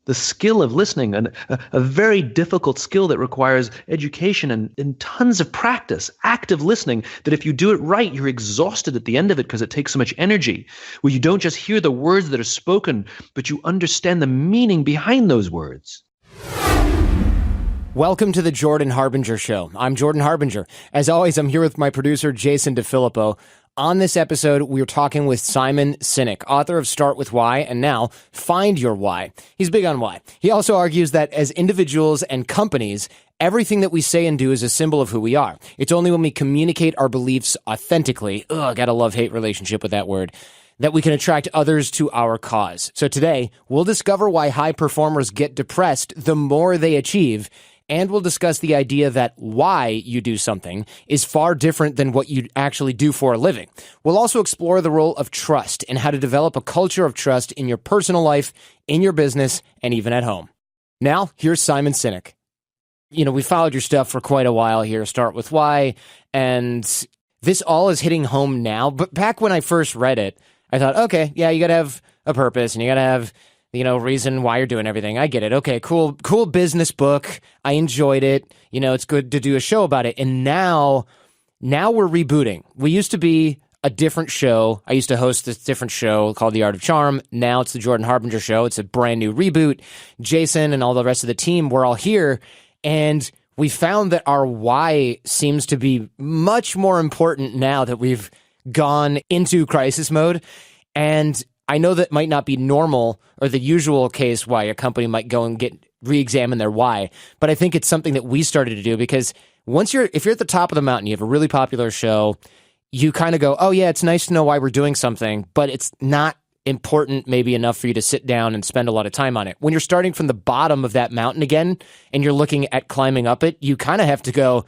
The skill of listening, and a very difficult skill that requires education and tons of practice, active listening, that if you do it right, you're exhausted at the end of it because it takes so much energy, where you don't just hear the words that are spoken, but you understand the meaning behind those words. Welcome to the Jordan Harbinger Show. I'm Jordan Harbinger. As always, I'm here with my producer, Jason DeFilippo. On this episode, we're talking with Simon Sinek, author of Start With Why and now Find Your Why. He's big on why. He also argues that as individuals and companies, everything that we say and do is a symbol of who we are. It's only when we communicate our beliefs authentically, gotta love-hate relationship with that word, that we can attract others to our cause. So today, we'll discover why high performers get depressed the more they achieve, and we'll discuss the idea that why you do something is far different than what you actually do for a living. We'll also explore the role of trust and how to develop a culture of trust in your personal life, in your business, and even at home. Now, here's Simon Sinek. We followed your stuff for quite a while here, Start With Why, and this all is hitting home now. But back when I first read it, I thought, okay, yeah, you got to have a purpose and you got to have reason why you're doing everything. I get it. Okay, cool business book. I enjoyed it. It's good to do a show about it. And now we're rebooting. We used to be a different show. I used to host this different show called The Art of Charm. Now it's the Jordan Harbinger Show. It's a brand new reboot. Jason and all the rest of the team, we're all here. And we found that our why seems to be much more important now that we've gone into crisis mode. And I know that might not be normal or the usual case why a company might go and re-examine their why, but I think it's something that we started to do because if you're at the top of the mountain, you have a really popular show, you kind of go, oh yeah, it's nice to know why we're doing something, but it's not important maybe enough for you to sit down and spend a lot of time on it. When you're starting from the bottom of that mountain again and you're looking at climbing up it, you kind of have to go,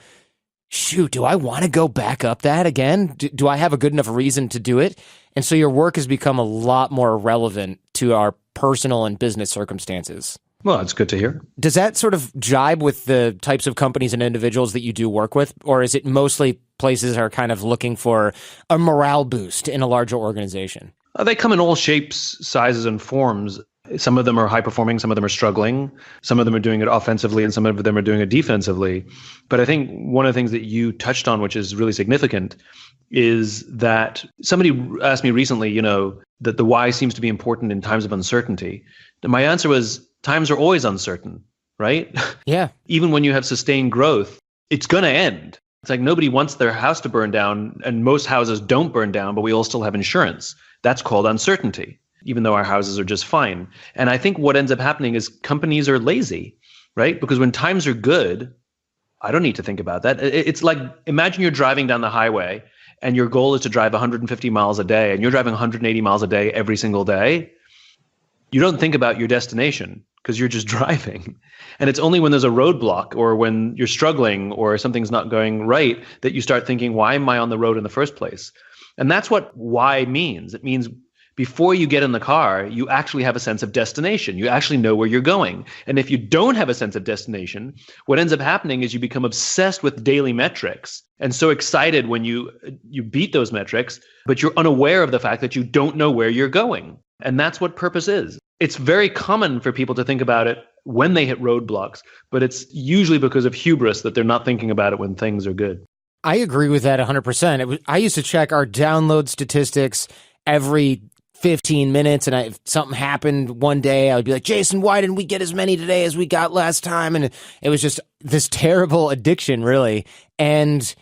shoot, do I want to go back up that again? Do I have a good enough reason to do it? And so your work has become a lot more relevant to our personal and business circumstances. Well, it's good to hear. Does that sort of jibe with the types of companies and individuals that you do work with? Or is it mostly places are kind of looking for a morale boost in a larger organization? They come in all shapes, sizes, and forms. Some of them are high performing, some of them are struggling, some of them are doing it offensively, and some of them are doing it defensively. But I think one of the things that you touched on, which is really significant, is that somebody asked me recently, that the why seems to be important in times of uncertainty. And my answer was, times are always uncertain, right? Yeah. Even when you have sustained growth, it's going to end. It's like nobody wants their house to burn down, and most houses don't burn down, but we all still have insurance. That's called uncertainty, even though our houses are just fine. And I think what ends up happening is companies are lazy, right? Because when times are good, I don't need to think about that. It's like, imagine you're driving down the highway and your goal is to drive 150 miles a day and you're driving 180 miles a day every single day. You don't think about your destination because you're just driving. And it's only when there's a roadblock or when you're struggling or something's not going right that you start thinking, why am I on the road in the first place? And that's what why means. It means before you get in the car, you actually have a sense of destination. You actually know where you're going. And if you don't have a sense of destination, what ends up happening is you become obsessed with daily metrics and so excited when you beat those metrics, but you're unaware of the fact that you don't know where you're going. And that's what purpose is. It's very common for people to think about it when they hit roadblocks, but it's usually because of hubris that they're not thinking about it when things are good. I agree with that 100%. I used to check our download statistics every 15 minutes, and if something happened one day, I would be like, Jason, why didn't we get as many today as we got last time? And it was just this terrible addiction, really. And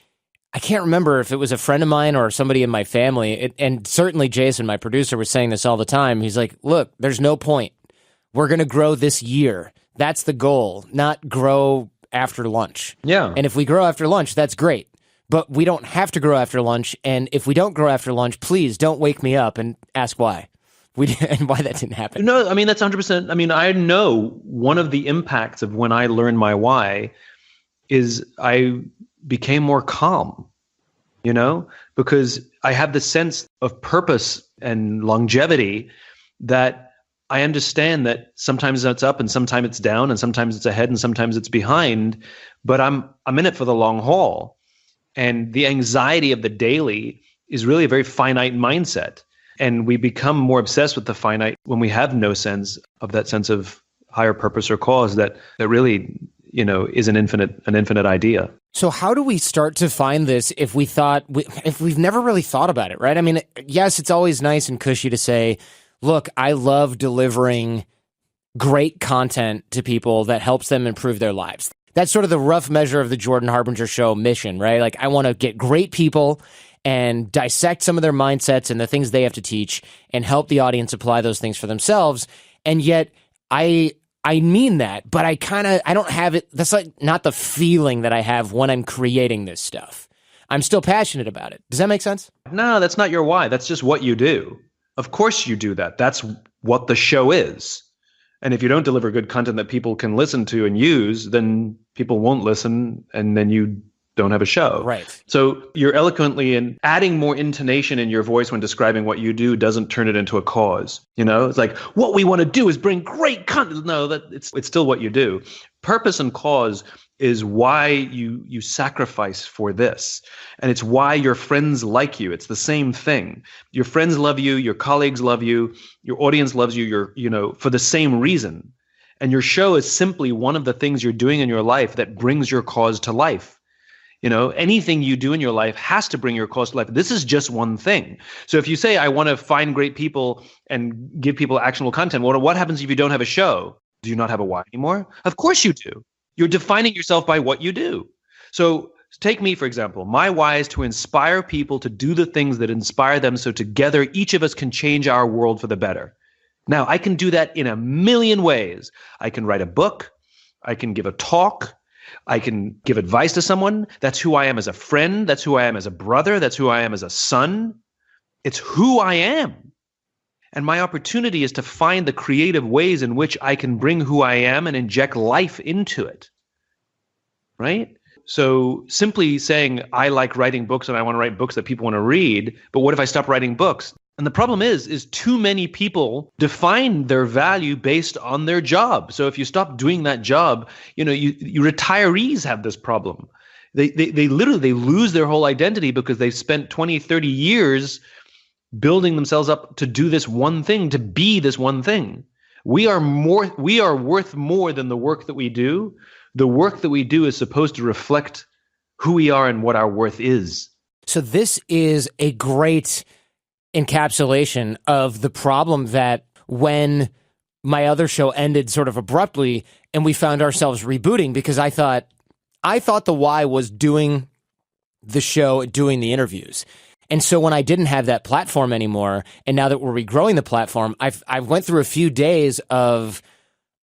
I can't remember if it was a friend of mine or somebody in my family, and certainly Jason, my producer, was saying this all the time. He's like, look, there's no point. We're going to grow this year. That's the goal, not grow after lunch. Yeah. And if we grow after lunch, that's great. But we don't have to grow after lunch. And if we don't grow after lunch, please don't wake me up and ask why. And why that didn't happen. No, I mean, that's 100%. I mean, I know one of the impacts of when I learned my why is I became more calm, because I have the sense of purpose and longevity that I understand that sometimes it's up and sometimes it's down and sometimes it's ahead and sometimes it's behind, but I'm in it for the long haul. And the anxiety of the daily is really a very finite mindset. And we become more obsessed with the finite when we have no sense of that sense of higher purpose or cause that really, is an infinite idea. So how do we start to find this if we've never really thought about it, right? I mean, yes, it's always nice and cushy to say, look, I love delivering great content to people that helps them improve their lives. That's sort of the rough measure of the Jordan Harbinger Show mission, right? Like, I want to get great people and dissect some of their mindsets and the things they have to teach and help the audience apply those things for themselves. And yet I mean that, but I don't have it. That's like not the feeling that I have when I'm creating this stuff. I'm still passionate about it. Does that make sense? No, that's not your why. That's just what you do. Of course you do that. That's what the show is. And if you don't deliver good content that people can listen to and use, then people won't listen, and then you don't have a show. Right. So you're eloquently and adding more intonation in your voice when describing what you do doesn't turn it into a cause. It's like, what we want to do is bring great content. No, it's still what you do. Purpose and cause is why you sacrifice for this. And it's why your friends like you. It's the same thing. Your friends love you, your colleagues love you, your audience loves you, for the same reason. And your show is simply one of the things you're doing in your life that brings your cause to life. Anything you do in your life has to bring your cause to life. This is just one thing. So if you say, I want to find great people and give people actionable content, well, what happens if you don't have a show? Do you not have a why anymore? Of course you do. You're defining yourself by what you do. So take me, for example. My why is to inspire people to do the things that inspire them, so together each of us can change our world for the better. Now, I can do that in a million ways. I can write a book. I can give a talk. I can give advice to someone. That's who I am as a friend. That's who I am as a brother. That's who I am as a son. It's who I am. And my opportunity is to find the creative ways in which I can bring who I am and inject life into it. Right? So simply saying, I like writing books and I want to write books that people want to read, but what if I stop writing books? And the problem is too many people define their value based on their job. So if you stop doing that job, you retirees have this problem. They literally lose their whole identity because they've spent 20, 30 years building themselves up to do this one thing, to be this one thing. We are worth more than the work that we do. The work that we do is supposed to reflect who we are and what our worth is. So this is a great encapsulation of the problem that when my other show ended sort of abruptly and we found ourselves rebooting, because I thought the why was doing the show, doing the interviews. And so when I didn't have that platform anymore, and now that we're regrowing the platform, I went through a few days of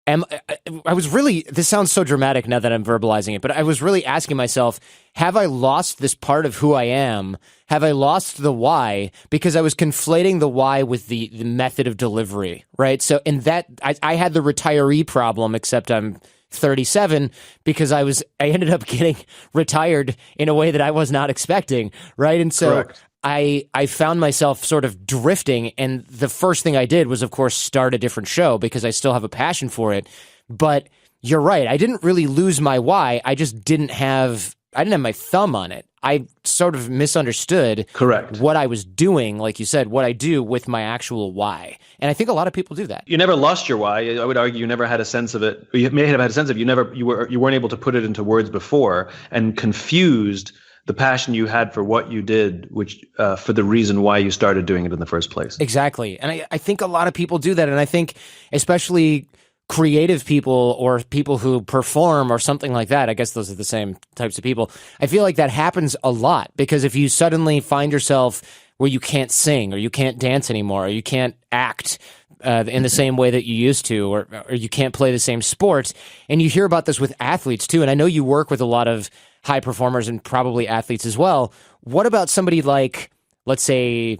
I was really, this sounds so dramatic now that I'm verbalizing it, but I was really asking myself, have I lost this part of who I am? Have I lost the why? Because I was conflating the why with the method of delivery, right? So in that, I had the retiree problem, except I'm 37, because I ended up getting retired in a way that I was not expecting, right? And so Correct. I found myself sort of drifting, and the first thing I did was, of course, start a different show because I still have a passion for it. But you're right. I didn't really lose my why. I just didn't have my thumb on it. I sort of misunderstood Correct. what I was doing, like you said, what I do with my actual why. And I think a lot of people do that. You never lost your why. I would argue you never had a sense of it. You may have had a sense of it. You weren't able to put it into words before, and confused the passion you had for what you did, which for the reason why you started doing it in the first place. Exactly. And I think a lot of people do that. And I think especially creative people or people who perform or something like that, I guess those are the same types of people. I feel like that happens a lot, because if you suddenly find yourself where you can't sing or you can't dance anymore, or you can't act in the same way that you used to, or you can't play the same sport, and you hear about this with athletes too, and I know you work with a lot of high performers and probably athletes as well. What about somebody like, let's say,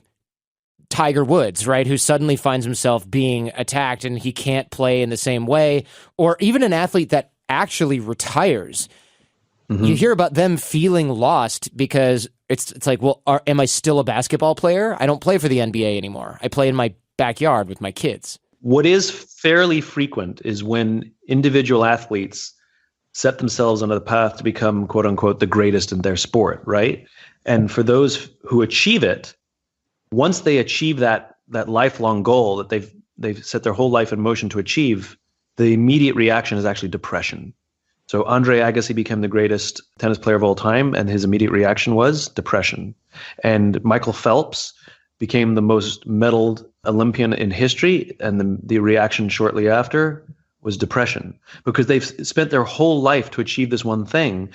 Tiger Woods, right, who suddenly finds himself being attacked and he can't play in the same way, or even an athlete that actually retires? Mm-hmm. You hear about them feeling lost because it's like, well, am I still a basketball player? I don't play for the NBA anymore. I play in my backyard with my kids. What is fairly frequent is when individual athletes set themselves on the path to become, quote unquote, the greatest in their sport, right? And for those who achieve it, once they achieve that lifelong goal that they've set their whole life in motion to achieve, the immediate reaction is actually depression. So Andre Agassi became the greatest tennis player of all time, and his immediate reaction was depression. And Michael Phelps became the most medaled Olympian in history, and the reaction shortly after was depression, because they've spent their whole life to achieve this one thing,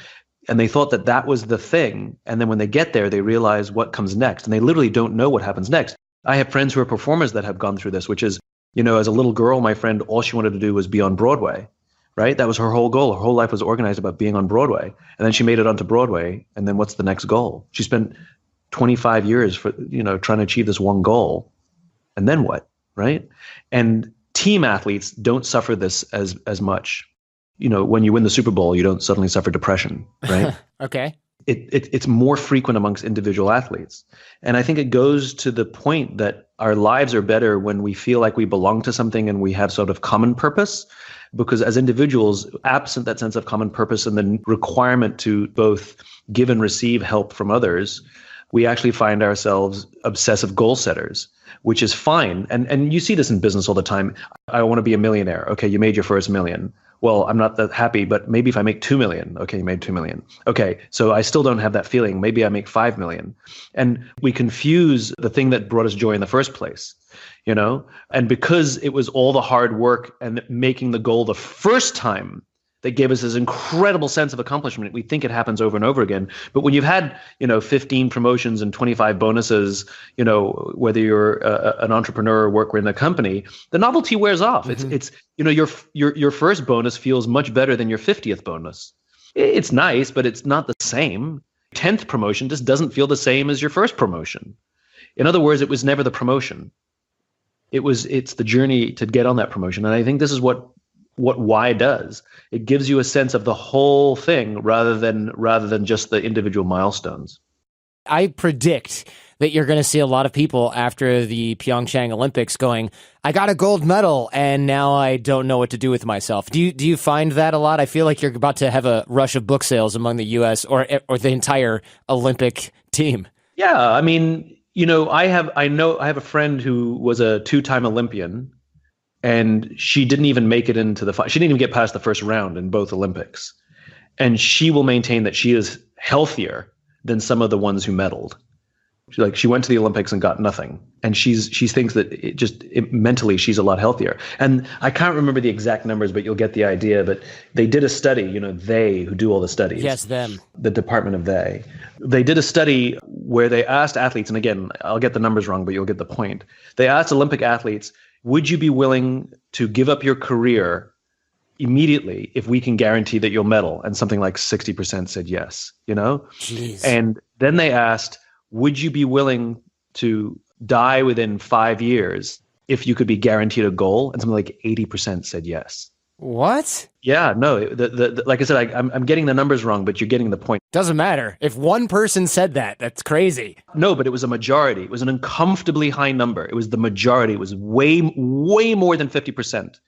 and they thought that that was the thing. And then when they get there, they realize what comes next, and they literally don't know what happens next. I have friends who are performers that have gone through this, which is, as a little girl, my friend, all she wanted to do was be on Broadway, right? That was her whole goal. Her whole life was organized about being on Broadway. And then she made it onto Broadway. And then what's the next goal? She spent 25 years for, trying to achieve this one goal. And then what, right? And team athletes don't suffer this as much. When you win the Super Bowl, you don't suddenly suffer depression, right? Okay. It's more frequent amongst individual athletes. And I think it goes to the point that our lives are better when we feel like we belong to something and we have sort of common purpose. Because as individuals, absent that sense of common purpose and the requirement to both give and receive help from others, we actually find ourselves obsessive goal setters, which is fine. And you see this in business all the time. I want to be a millionaire. Okay, you made your first million. Well, I'm not that happy, but maybe if I make 2 million, okay, you made 2 million. Okay, so I still don't have that feeling. Maybe I make 5 million. And we confuse the thing that brought us joy in the first place, And because it was all the hard work and making the goal the first time that gave us this incredible sense of accomplishment, we think it happens over and over again. But when you've had, 15 promotions and 25 bonuses, whether you're an entrepreneur or worker in a company, the novelty wears off. Mm-hmm. It's your first bonus feels much better than your 50th bonus. It's nice, but it's not the same. 10th promotion just doesn't feel the same as your first promotion. In other words, it was never the promotion. It's the journey to get on that promotion. And I think this is what why does. It gives you a sense of the whole thing rather than just the individual milestones. I predict that you're going to see a lot of people after the Pyeongchang Olympics going, I got a gold medal and now I don't know what to do with myself. Do you find that a lot? I feel like you're about to have a rush of book sales among the US or the entire Olympic team. Yeah, I mean, I have a friend who was a 2-time Olympian. And she didn't even make it into she didn't even get past the first round in both Olympics. And she will maintain that she is healthier than some of the ones who medaled. She went to the Olympics and got nothing. And she thinks that mentally she's a lot healthier. And I can't remember the exact numbers, but you'll get the idea. But they did a study, they who do all the studies. Yes, them. The Department of They. They did a study where they asked athletes, and again, I'll get the numbers wrong, but you'll get the point. They asked Olympic athletes, would you be willing to give up your career immediately if we can guarantee that you'll medal? And something like 60% said yes, Jeez. And then they asked, would you be willing to die within 5 years if you could be guaranteed a goal? And something like 80% said yes. What? Yeah, no, like I said, I'm getting the numbers wrong, but you're getting the point. Doesn't matter. If one person said that, that's crazy. No, but it was a majority. It was an uncomfortably high number. It was the majority. It was way more than 50%.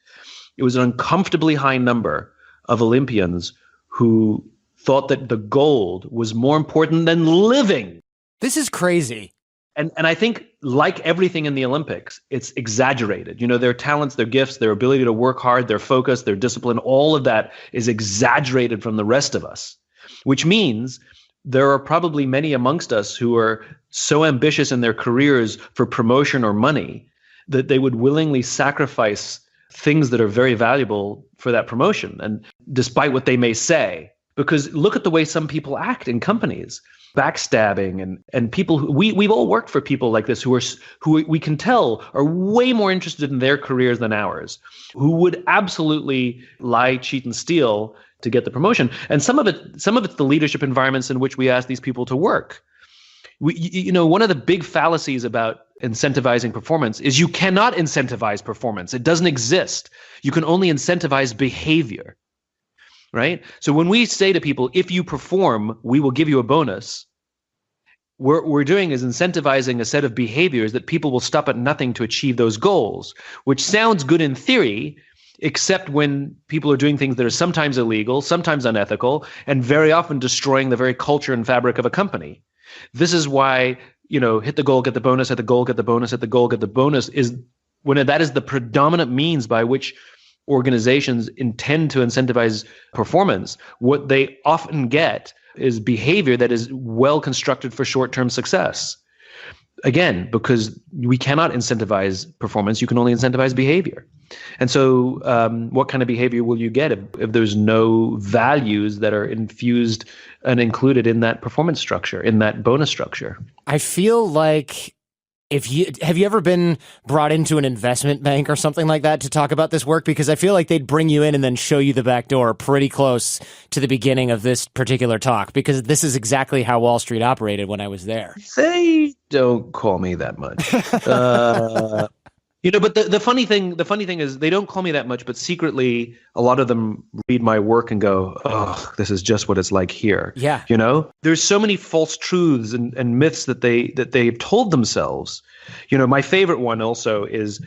It was an uncomfortably high number of Olympians who thought that the gold was more important than living. This is crazy. And I think, like everything in the Olympics, it's exaggerated. Their talents, their gifts, their ability to work hard, their focus, their discipline, all of that is exaggerated from the rest of us, which means there are probably many amongst us who are so ambitious in their careers for promotion or money that they would willingly sacrifice things that are very valuable for that promotion. And despite what they may say, because look at the way some people act in companies. Backstabbing and people who we've all worked for people like this who we can tell are way more interested in their careers than ours, who would absolutely lie, cheat, and steal to get the promotion. And some of it's the leadership environments in which we ask these people to work. One of the big fallacies about incentivizing performance is you cannot incentivize performance. It doesn't exist. You can only incentivize behavior. Right? So when we say to people, if you perform, we will give you a bonus, what we're doing is incentivizing a set of behaviors that people will stop at nothing to achieve those goals, which sounds good in theory, except when people are doing things that are sometimes illegal, sometimes unethical, and very often destroying the very culture and fabric of a company. This is why, hit the goal, get the bonus, hit the goal, get the bonus, hit the goal, get the bonus is when that is the predominant means by which organizations intend to incentivize performance, what they often get is behavior that is well constructed for short-term success. Again, because we cannot incentivize performance, you can only incentivize behavior. And so what kind of behavior will you get if there's no values that are infused and included in that performance structure, in that bonus structure? I feel like have you ever been brought into an investment bank or something like that to talk about this work? Because I feel like they'd bring you in and then show you the back door pretty close to the beginning of this particular talk, because this is exactly how Wall Street operated when I was there. They don't call me that much. But the funny thing is they don't call me that much, but secretly a lot of them read my work and go, oh, this is just what it's like here. Yeah. There's so many false truths and myths that they've told themselves. My favorite one also is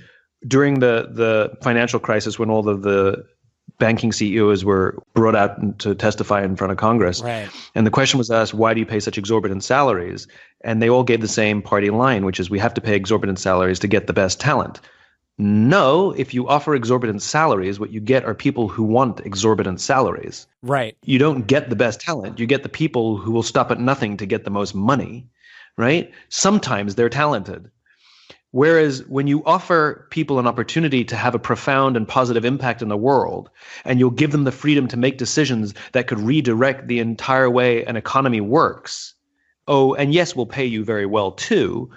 during the financial crisis, when all of the banking CEOs were brought out to testify in front of Congress. Right. And the question was asked, why do you pay such exorbitant salaries? And they all gave the same party line, which is, we have to pay exorbitant salaries to get the best talent. No, if you offer exorbitant salaries, what you get are people who want exorbitant salaries. Right. You don't get the best talent. You get the people who will stop at nothing to get the most money, right? Sometimes they're talented. Whereas when you offer people an opportunity to have a profound and positive impact in the world, and you'll give them the freedom to make decisions that could redirect the entire way an economy works, and yes, we'll pay you very well too,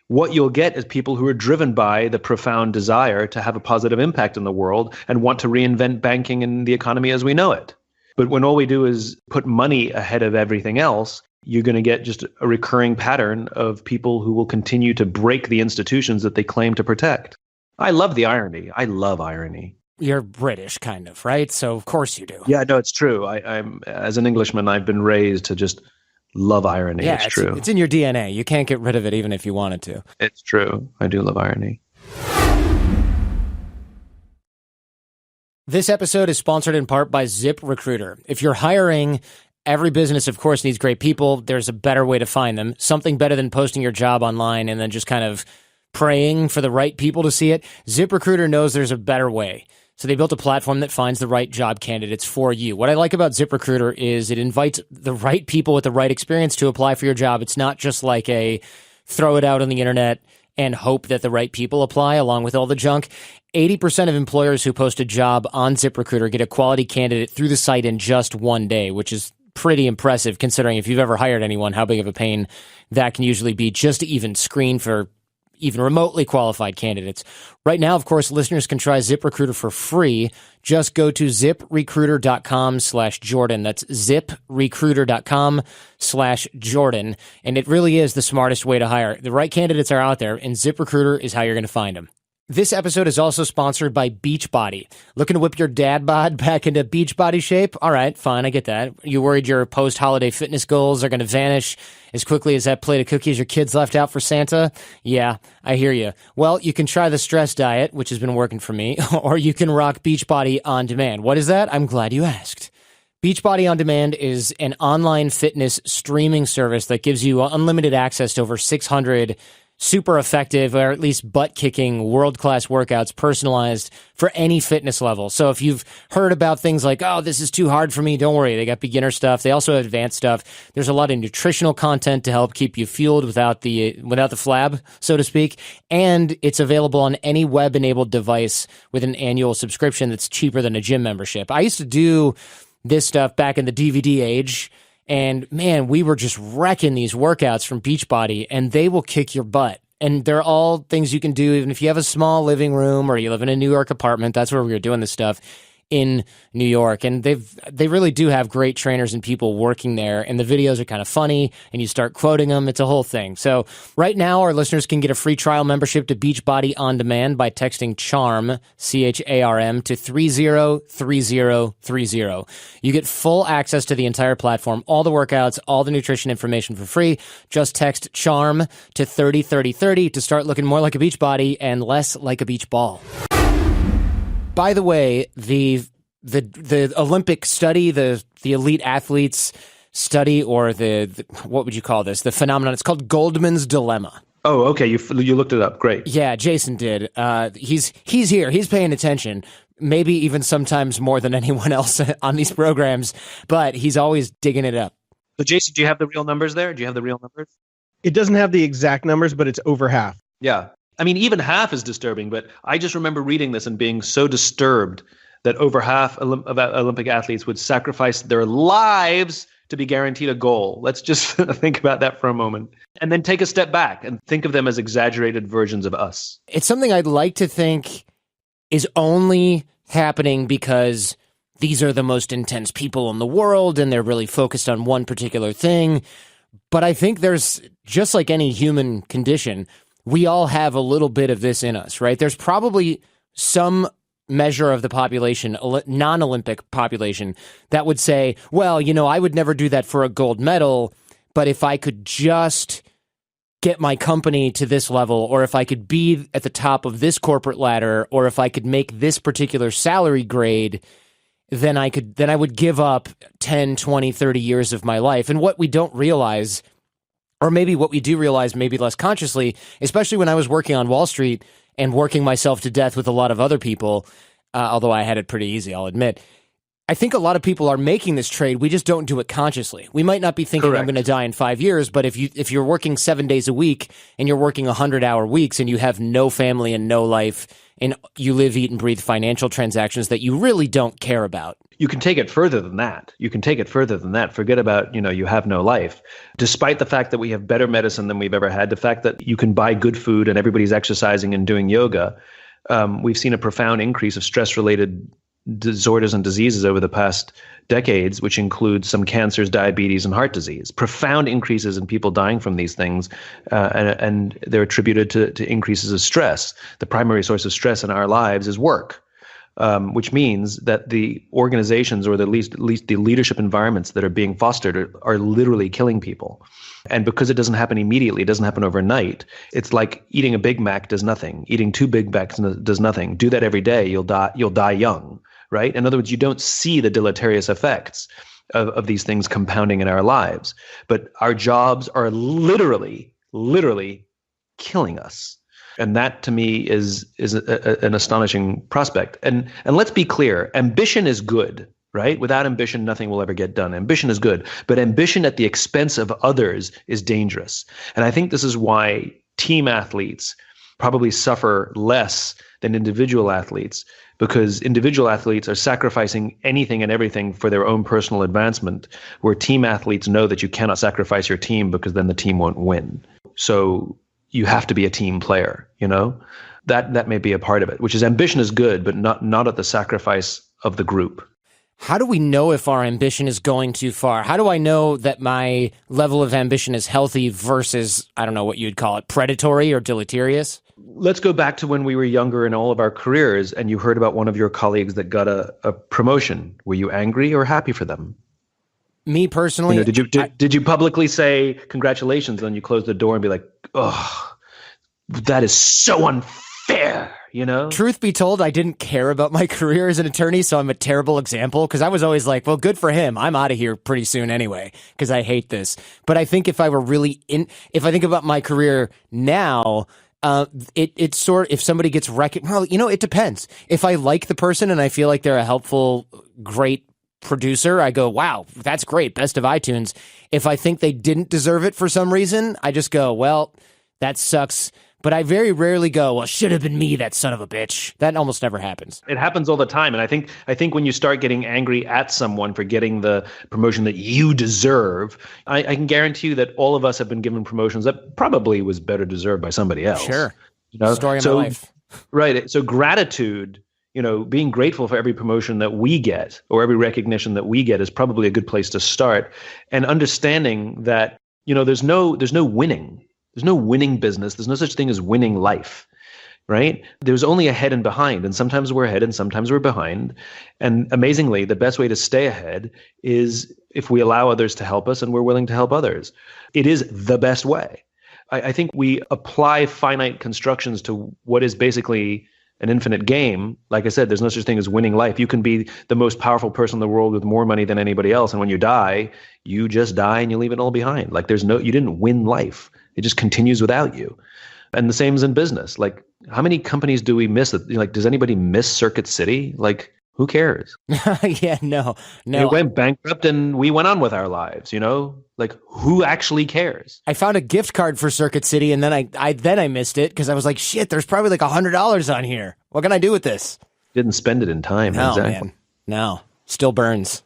what you'll get is people who are driven by the profound desire to have a positive impact in the world and want to reinvent banking and the economy as we know it. But when all we do is put money ahead of everything else, you're going to get just a recurring pattern of people who will continue to break the institutions that they claim to protect. I love the irony. I love irony. You're British, kind of, right? So of course you do. Yeah, no, it's true. I'm as an Englishman, I've been raised to just love irony. Yeah, it's true. It's in your DNA. You can't get rid of it even if you wanted to. It's true. I do love irony. This episode is sponsored in part by ZipRecruiter. If you're hiring, every business, of course, needs great people. There's a better way to find them. Something better than posting your job online and then just kind of praying for the right people to see it. ZipRecruiter knows there's a better way. So they built a platform that finds the right job candidates for you. What I like about ZipRecruiter is it invites the right people with the right experience to apply for your job. It's not just like a throw it out on the internet and hope that the right people apply along with all the junk. 80% of employers who post a job on ZipRecruiter get a quality candidate through the site in just one day, which is pretty impressive considering if you've ever hired anyone, how big of a pain that can usually be just to even screen for even remotely qualified candidates. Right now, of course, listeners can try ZipRecruiter for free. Just go to ziprecruiter.com/Jordan. That's ziprecruiter.com/Jordan. And it really is the smartest way to hire. The right candidates are out there, and ZipRecruiter is how you're going to find them. This episode is also sponsored by Beachbody. Looking to whip your dad bod back into Beachbody shape? All right, fine, I get that. You worried your post-holiday fitness goals are going to vanish as quickly as that plate of cookies your kids left out for Santa? Yeah, I hear you. Well, you can try the stress diet, which has been working for me, or you can rock Beachbody On Demand. What is that? I'm glad you asked. Beachbody On Demand is an online fitness streaming service that gives you unlimited access to over 600 super effective, or at least butt-kicking, world-class workouts personalized for any fitness level. So if you've heard about things like, oh, this is too hard for me, don't worry. They got beginner stuff. They also have advanced stuff. There's a lot of nutritional content to help keep you fueled without the flab, so to speak. And it's available on any web-enabled device with an annual subscription that's cheaper than a gym membership. I used to do this stuff back in the DVD age, and man, we were just wrecking these workouts from Beachbody, and they will kick your butt. And they're all things you can do, even if you have a small living room or you live in a New York apartment. That's where we were doing this stuff, in New York. And they really do have great trainers and people working there. And the videos are kind of funny, and you start quoting them. It's a whole thing. So right now, our listeners can get a free trial membership to Beachbody On Demand by texting CHARM, CHARM, to 303030. You get full access to the entire platform, all the workouts, all the nutrition information for free. Just text CHARM to 303030 to start looking more like a beach body and less like a beach ball. By the way, the Olympic study, the elite athletes study, or the what would you call this? The phenomenon. It's called Goldman's dilemma. Oh, okay. You looked it up. Great. Yeah, Jason did. He's here. He's paying attention. maybe even sometimes more than anyone else on these programs, but he's always digging it up. So Jason, do you have the real numbers there? Do you have the real numbers? It doesn't have the exact numbers, but it's over half. Yeah. I mean, even half is disturbing, but I just remember reading this and being so disturbed that over half of Olympic athletes would sacrifice their lives to be guaranteed a goal. Let's just think about that for a moment. And then take a step back and think of them as exaggerated versions of us. It's something I'd like to think is only happening because these are the most intense people in the world and they're really focused on one particular thing. But I think there's, just like any human condition, we all have a little bit of this in us, right? There's probably some measure of the population, non-Olympic population, that would say, well, I would never do that for a gold medal, but if I could just get my company to this level, or if I could be at the top of this corporate ladder, or if I could make this particular salary grade, then I would give up 10, 20, 30 years of my life. And what we don't realize, or maybe what we do realize maybe less consciously, especially when I was working on Wall Street and working myself to death with a lot of other people, although I had it pretty easy, I'll admit, I think a lot of people are making this trade. We just don't do it consciously. We might not be thinking, Correct. I'm going to die in 5 years, but if you're working 7 days a week and you're working 100-hour weeks and you have no family and no life and you live, eat, and breathe financial transactions that you really don't care about. You can take it further than that. Forget about, you have no life. Despite the fact that we have better medicine than we've ever had, the fact that you can buy good food and everybody's exercising and doing yoga, we've seen a profound increase of stress-related disorders and diseases over the past decades, which include some cancers, diabetes, and heart disease. Profound increases in people dying from these things, and they're attributed to increases of stress. The primary source of stress in our lives is work, which means that the organizations, or at least the leadership environments that are being fostered, are literally killing people. And because it doesn't happen immediately, it doesn't happen overnight, it's like eating a Big Mac does nothing. Eating 2 Big Macs does nothing. Do that every day, you'll die young. Right? In other words, you don't see the deleterious effects of these things compounding in our lives. But our jobs are literally killing us. And that, to me, is an astonishing prospect. And let's be clear, ambition is good, right? Without ambition, nothing will ever get done. Ambition is good. But ambition at the expense of others is dangerous. And I think this is why team athletes probably suffer less than individual athletes, because individual athletes are sacrificing anything and everything for their own personal advancement, where team athletes know that you cannot sacrifice your team because then the team won't win. So you have to be a team player, That may be a part of it, which is ambition is good, but not at the sacrifice of the group. How do we know if our ambition is going too far? How do I know that my level of ambition is healthy versus, I don't know what you'd call it, predatory or deleterious? Let's go back to when we were younger in all of our careers and you heard about one of your colleagues that got a promotion. Were you angry or happy for them? Me personally, did you publicly say congratulations, and then you close the door and be like, oh, that is so unfair, Truth be told, I didn't care about my career as an attorney, so I'm a terrible example, because I was always like, well, good for him. I'm out of here pretty soon anyway, because I hate this. But I think if I were really if I think about my career now, it's sort, if somebody gets recognized, well, it depends. If I like the person and I feel like they're a helpful, great producer, I go, wow, that's great, best of iTunes. If I think they didn't deserve it for some reason, I just go, well, that sucks. But I very rarely go, well, should have been me, that son of a bitch. That almost never happens. It happens all the time. And I think when you start getting angry at someone for getting the promotion that you deserve, I can guarantee you that all of us have been given promotions that probably was better deserved by somebody else. Sure. Story of my life. Right. So gratitude, being grateful for every promotion that we get or every recognition that we get is probably a good place to start. And understanding that, there's no winning. There's no winning business. There's no such thing as winning life, right? There's only ahead and behind. And sometimes we're ahead and sometimes we're behind. And amazingly, the best way to stay ahead is if we allow others to help us and we're willing to help others. It is the best way. I think we apply finite constructions to what is basically an infinite game. Like I said, there's no such thing as winning life. You can be the most powerful person in the world with more money than anybody else. And when you die, you just die and you leave it all behind. Like you didn't win life. It just continues without you. And the same is in business. Like How many companies do we miss? Like, does anybody miss Circuit City? Like, who cares? Yeah, no. It went bankrupt and we went on with our lives, Like, who actually cares? I found a gift card for Circuit City, and then I missed it because I was like, shit, there's probably like $100 on here. What can I do with this? Didn't spend it in time. No, exactly. man. No. Still burns.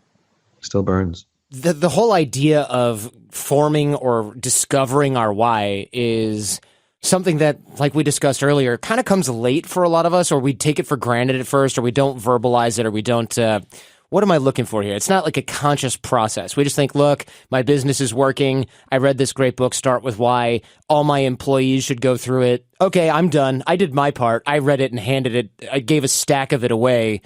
Still burns. The whole idea of forming or discovering our why is something that, like we discussed earlier, kind of comes late for a lot of us, or we take it for granted at first, or we don't verbalize it, or we don't, what am I looking for here? It's not like a conscious process. We just think, look, my business is working. I read this great book, Start With Why. All my employees should go through it. Okay, I'm done. I did my part. I read it and handed it. I gave a stack of it away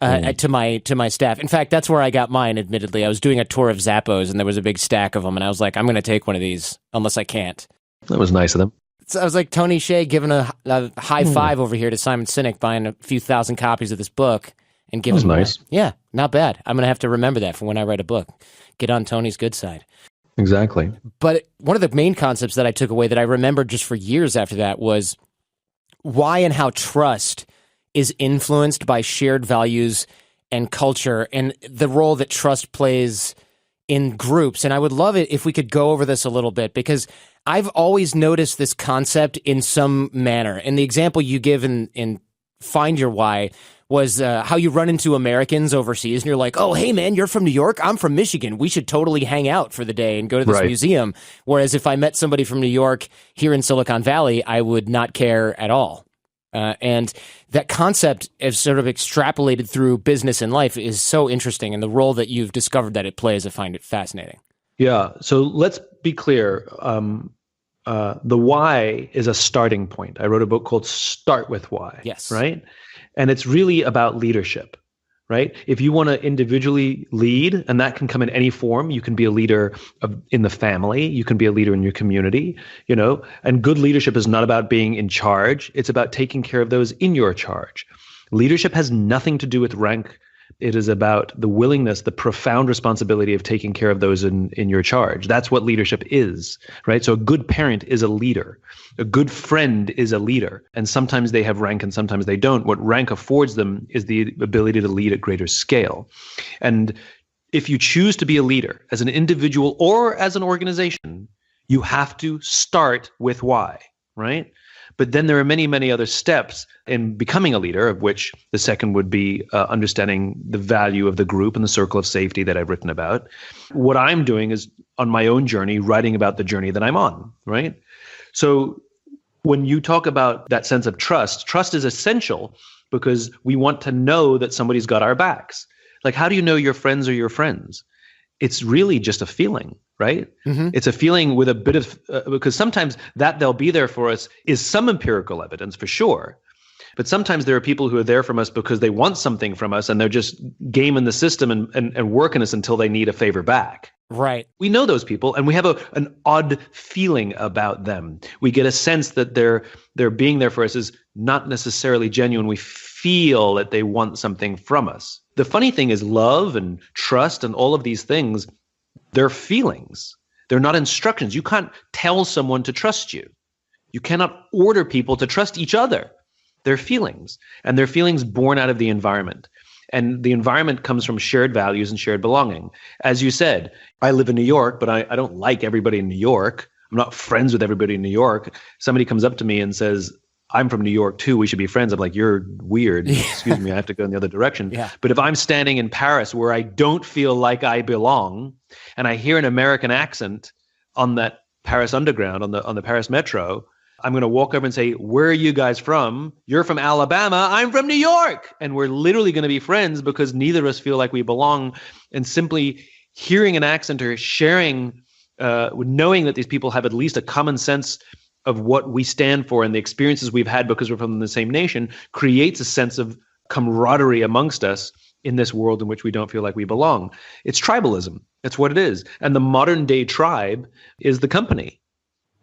to my staff. In fact, that's where I got mine, admittedly. I was doing a tour of Zappos, and there was a big stack of them, and I was like, I'm going to take one of these, unless I can't. That was nice of them. So I was like Tony Hsieh giving a high five over here to Simon Sinek, buying a few thousand copies of this book and giving them nice. away. Yeah, not bad. I'm going to have to remember that for when I write a book. Get on Tony's good side. Exactly. But one of the main concepts that I took away that I remembered just for years after that was why and how trust is influenced by shared values and culture, and the role that trust plays in groups. And I would love it if we could go over this a little bit, because I've always noticed this concept in some manner. And the example you give in Find Your Why was how you run into Americans overseas and you're like, oh, hey, man, you're from New York? I'm from Michigan. We should totally hang out for the day and go to this museum. Whereas if I met somebody from New York here in Silicon Valley, I would not care at all. And that concept is sort of extrapolated through business and life is so interesting. And the role that you've discovered that it plays, I find it fascinating. Yeah. So let's be clear. The why is a starting point. I wrote a book called Start With Why. Yes. Right. And it's really about leadership. Right. If you want to individually lead, and that can come in any form, you can be a leader in the family, you can be a leader in your community, and good leadership is not about being in charge. It's about taking care of those in your charge. Leadership has nothing to do with rank. It is about the willingness, the profound responsibility of taking care of those in your charge. That's what leadership is, right? So a good parent is a leader. A good friend is a leader. And sometimes they have rank and sometimes they don't. What rank affords them is the ability to lead at greater scale. And if you choose to be a leader as an individual or as an organization, you have to start with why, right? But then there are many, many other steps in becoming a leader, of which the second would be understanding the value of the group and the circle of safety that I've written about. What I'm doing is on my own journey, writing about the journey that I'm on, right? So when you talk about that sense of trust is essential because we want to know that somebody's got our backs. Like, how do you know your friends are your friends? It's really just a feeling. Right? Mm-hmm. It's a feeling with a bit of, because sometimes that they'll be there for us is some empirical evidence for sure. But sometimes there are people who are there from us because they want something from us and they're just gaming the system and working us until they need a favor back. Right. We know those people and we have an odd feeling about them. We get a sense that their being there for us is not necessarily genuine. We feel that they want something from us. The funny thing is love and trust and all of these things, they're feelings. They're not instructions. You can't tell someone to trust you. You cannot order people to trust each other. They're feelings, and they're feelings born out of the environment. And the environment comes from shared values and shared belonging. As you said, I live in New York, but I don't like everybody in New York. I'm not friends with everybody in New York. Somebody comes up to me and says, I'm from New York too, we should be friends. I'm like, you're weird. Excuse me, I have to go in the other direction. Yeah. But if I'm standing in Paris where I don't feel like I belong, and I hear an American accent on that Paris Underground, on the Paris Metro, I'm going to walk over and say, where are you guys from? You're from Alabama. I'm from New York. And we're literally going to be friends because neither of us feel like we belong. And simply hearing an accent or sharing, knowing that these people have at least a common sense of what we stand for and the experiences we've had because we're from the same nation creates a sense of camaraderie amongst us in this world in which we don't feel like we belong. It's tribalism. That's what it is. And the modern day tribe is the company.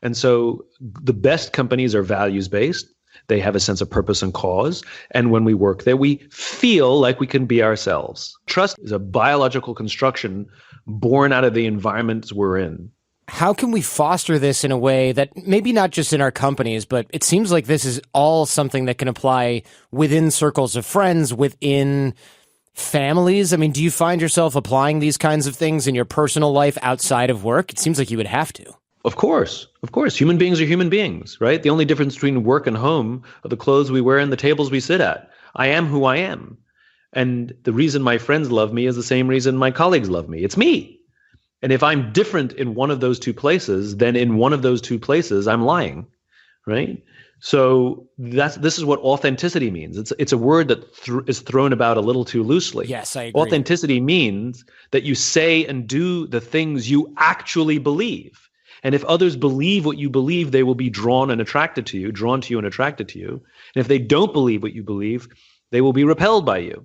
And so the best companies are values-based. They have a sense of purpose and cause. And when we work there, we feel like we can be ourselves. Trust is a biological construction born out of the environments we're in. How can we foster this in a way that maybe not just in our companies, but it seems like this is all something that can apply within circles of friends, within families? I mean, do you find yourself applying these kinds of things in your personal life outside of work? It seems like you would have to. Of course. Of course. Human beings are human beings, right? The only difference between work and home are the clothes we wear and the tables we sit at. I am who I am. And the reason my friends love me is the same reason my colleagues love me. It's me. And if I'm different in one of those two places, then in one of those two places, I'm lying, right? So this is what authenticity means. It's a word that is thrown about a little too loosely. Yes, I agree. Authenticity means that you say and do the things you actually believe. And if others believe what you believe, they will be drawn to you and attracted to you. And if they don't believe what you believe, they will be repelled by you,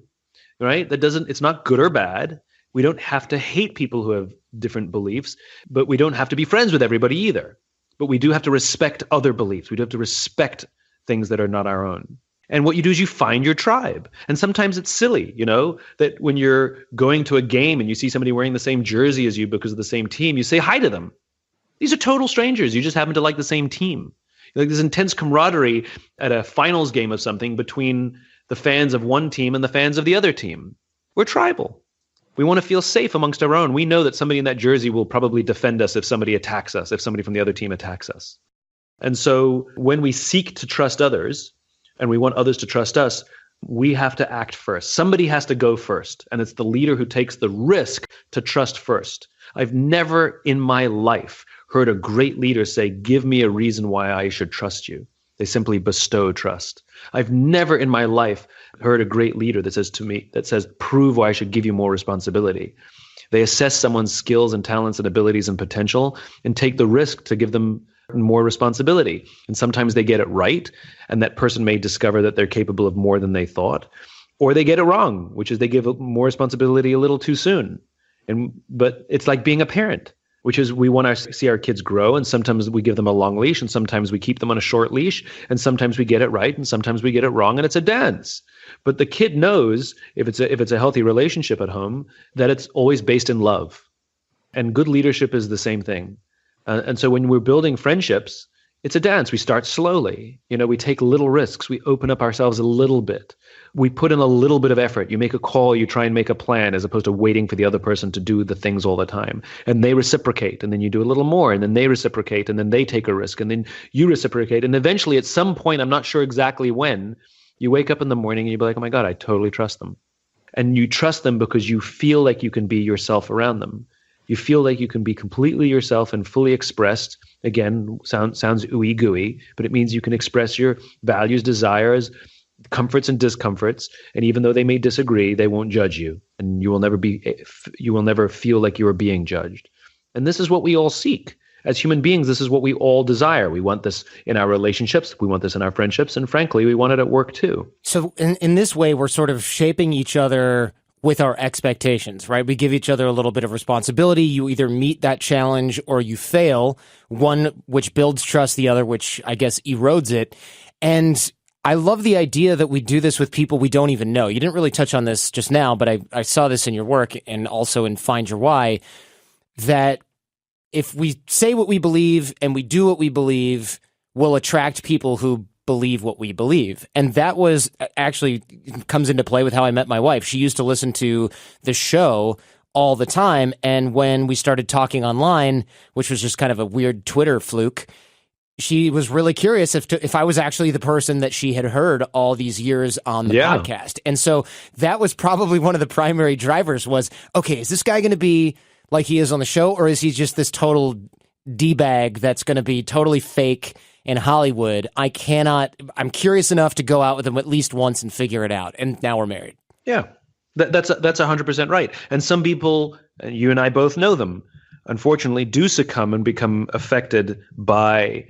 right? It's not good or bad. We don't have to hate people who have different beliefs, but we don't have to be friends with everybody either. But we do have to respect other beliefs. We do have to respect things that are not our own. And what you do is you find your tribe. And sometimes it's silly, that when you're going to a game and you see somebody wearing the same jersey as you because of the same team, you say hi to them. These are total strangers. You just happen to like the same team. Like this intense camaraderie at a finals game of something between the fans of one team and the fans of the other team. We're tribal. We want to feel safe amongst our own. We know that somebody in that jersey will probably defend us if somebody attacks us, if somebody from the other team attacks us. And so when we seek to trust others and we want others to trust us, we have to act first. Somebody has to go first. And it's the leader who takes the risk to trust first. I've never in my life heard a great leader say, "Give me a reason why I should trust you." They simply bestow trust. I've never in my life heard a great leader that says, "Prove why I should give you more responsibility." They assess someone's skills and talents and abilities and potential and take the risk to give them more responsibility. And sometimes they get it right, and that person may discover that they're capable of more than they thought. Or they get it wrong, which is they give more responsibility a little too soon. But it's like being a parent, which is we want to see our kids grow, and sometimes we give them a long leash, and sometimes we keep them on a short leash, and sometimes we get it right, and sometimes we get it wrong, and it's a dance. But the kid knows, if it's a healthy relationship at home, that it's always based in love. And good leadership is the same thing. And so when we're building friendships, it's a dance. We start slowly. We take little risks. We open up ourselves a little bit. We put in a little bit of effort. You make a call, you try and make a plan, as opposed to waiting for the other person to do the things all the time. And they reciprocate, and then you do a little more, and then they reciprocate, and then they take a risk, and then you reciprocate. And eventually, at some point, I'm not sure exactly when, you wake up in the morning and you be like, "Oh my God, I totally trust them." And you trust them because you feel like you can be yourself around them. You feel like you can be completely yourself and fully expressed. Again, sounds ooey gooey, but it means you can express your values, desires, comforts and discomforts. And even though they may disagree, they won't judge you. And you will never feel like you are being judged. And this is what we all seek. As human beings, this is what we all desire. We want this in our relationships. We want this in our friendships. And frankly, we want it at work too. So in this way, we're sort of shaping each other with our expectations, right? We give each other a little bit of responsibility. You either meet that challenge or you fail, one which builds trust, the other which I guess erodes it. And I love the idea that we do this with people we don't even know. You didn't really touch on this just now, but I saw this in your work and also in Find Your Why, that if we say what we believe and we do what we believe, we'll attract people who believe what we believe. And that was actually comes into play with how I met my wife. She used to listen to the show all the time. And when we started talking online, which was just kind of a weird Twitter fluke, she was really curious if I was actually the person that she had heard all these years on the podcast. And so that was probably one of the primary drivers was, okay, is this guy going to be like he is on the show, or is he just this total D-bag that's going to be totally fake in Hollywood? I'm curious enough to go out with him at least once and figure it out. And now we're married. Yeah, that's 100% right. And some people, and you and I both know them, unfortunately do succumb and become affected by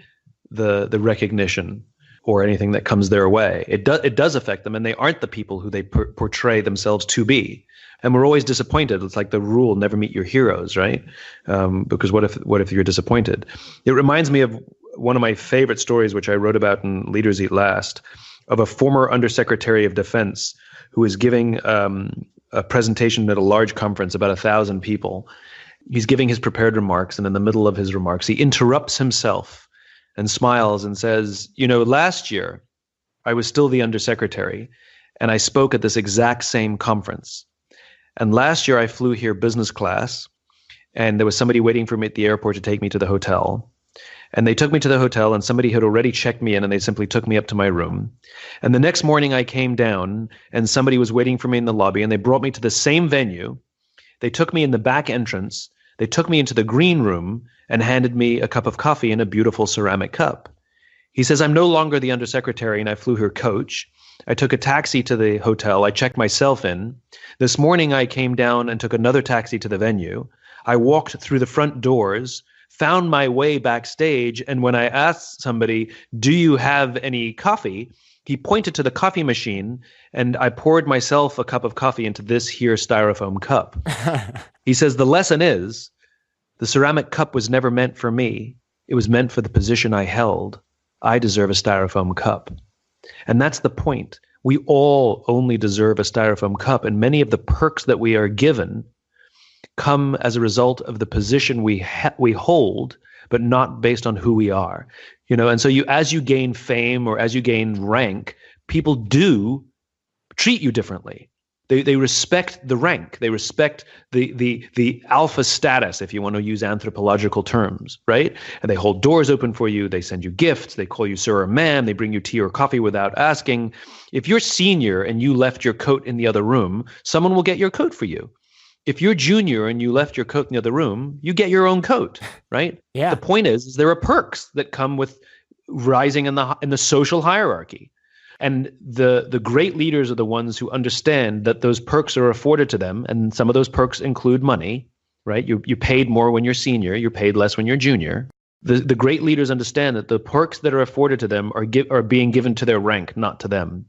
the recognition or anything that comes their way. It does affect them, and they aren't the people who they portray themselves to be. And we're always disappointed. It's like the rule, never meet your heroes, right? Because what if you're disappointed? It reminds me of one of my favorite stories, which I wrote about in Leaders Eat Last, of a former Undersecretary of Defense who was giving a presentation at a large conference, about 1,000 people. He's giving his prepared remarks, and in the middle of his remarks, he interrupts himself and smiles and says, last year I was still the undersecretary, and I spoke at this exact same conference. And last year I flew here business class, and there was somebody waiting for me at the airport to take me to the hotel. And they took me to the hotel, and somebody had already checked me in, and they simply took me up to my room. And the next morning I came down, and somebody was waiting for me in the lobby, and they brought me to the same venue. They took me in the back entrance. They took me into the green room and handed me a cup of coffee in a beautiful ceramic cup. He says, I'm no longer the undersecretary, and I flew here coach. I took a taxi to the hotel. I checked myself in. This morning I came down and took another taxi to the venue. I walked through the front doors, found my way backstage, and when I asked somebody, do you have any coffee? He pointed to the coffee machine, and I poured myself a cup of coffee into this here styrofoam cup. He says, the lesson is, the ceramic cup was never meant for me. It was meant for the position I held. I deserve a styrofoam cup. And that's the point. We all only deserve a styrofoam cup, and many of the perks that we are given come as a result of the position we hold, but not based on who we are. And so as you gain fame or as you gain rank, people do treat you differently. They respect the rank. They respect the alpha status, if you want to use anthropological terms, right? And they hold doors open for you. They send you gifts. They call you sir or ma'am. They bring you tea or coffee without asking. If you're senior and you left your coat in the other room, someone will get your coat for you. If you're junior and you left your coat in the other room, you get your own coat, right? Yeah. The point is there are perks that come with rising in the social hierarchy. And the great leaders are the ones who understand that those perks are afforded to them, and some of those perks include money, right? You paid more when you're senior, you're paid less when you're junior. The great leaders understand that the perks that are afforded to them are being given to their rank, not to them.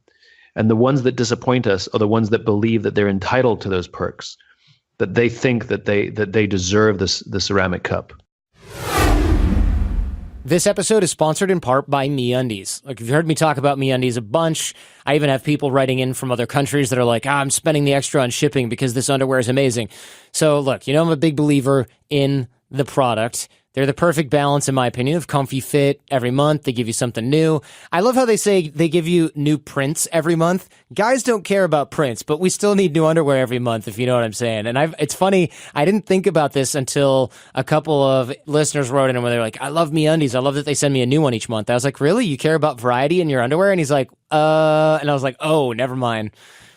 And the ones that disappoint us are the ones that believe that they're entitled to those perks, that they think that they deserve the ceramic cup. This episode is sponsored in part by MeUndies. Like, you've heard me talk about MeUndies a bunch. I even have people writing in from other countries that are like, I'm spending the extra on shipping because this underwear is amazing. So look, I'm a big believer in the product. They're the perfect balance, in my opinion, of comfy fit every month. They give you something new. I love how they say they give you new prints every month. Guys don't care about prints, but we still need new underwear every month, if you know what I'm saying. And it's funny, I didn't think about this until a couple of listeners wrote in where they're like, I love MeUndies. I love that they send me a new one each month. I was like, really? You care about variety in your underwear? And he's like, and I was like, oh, never mind.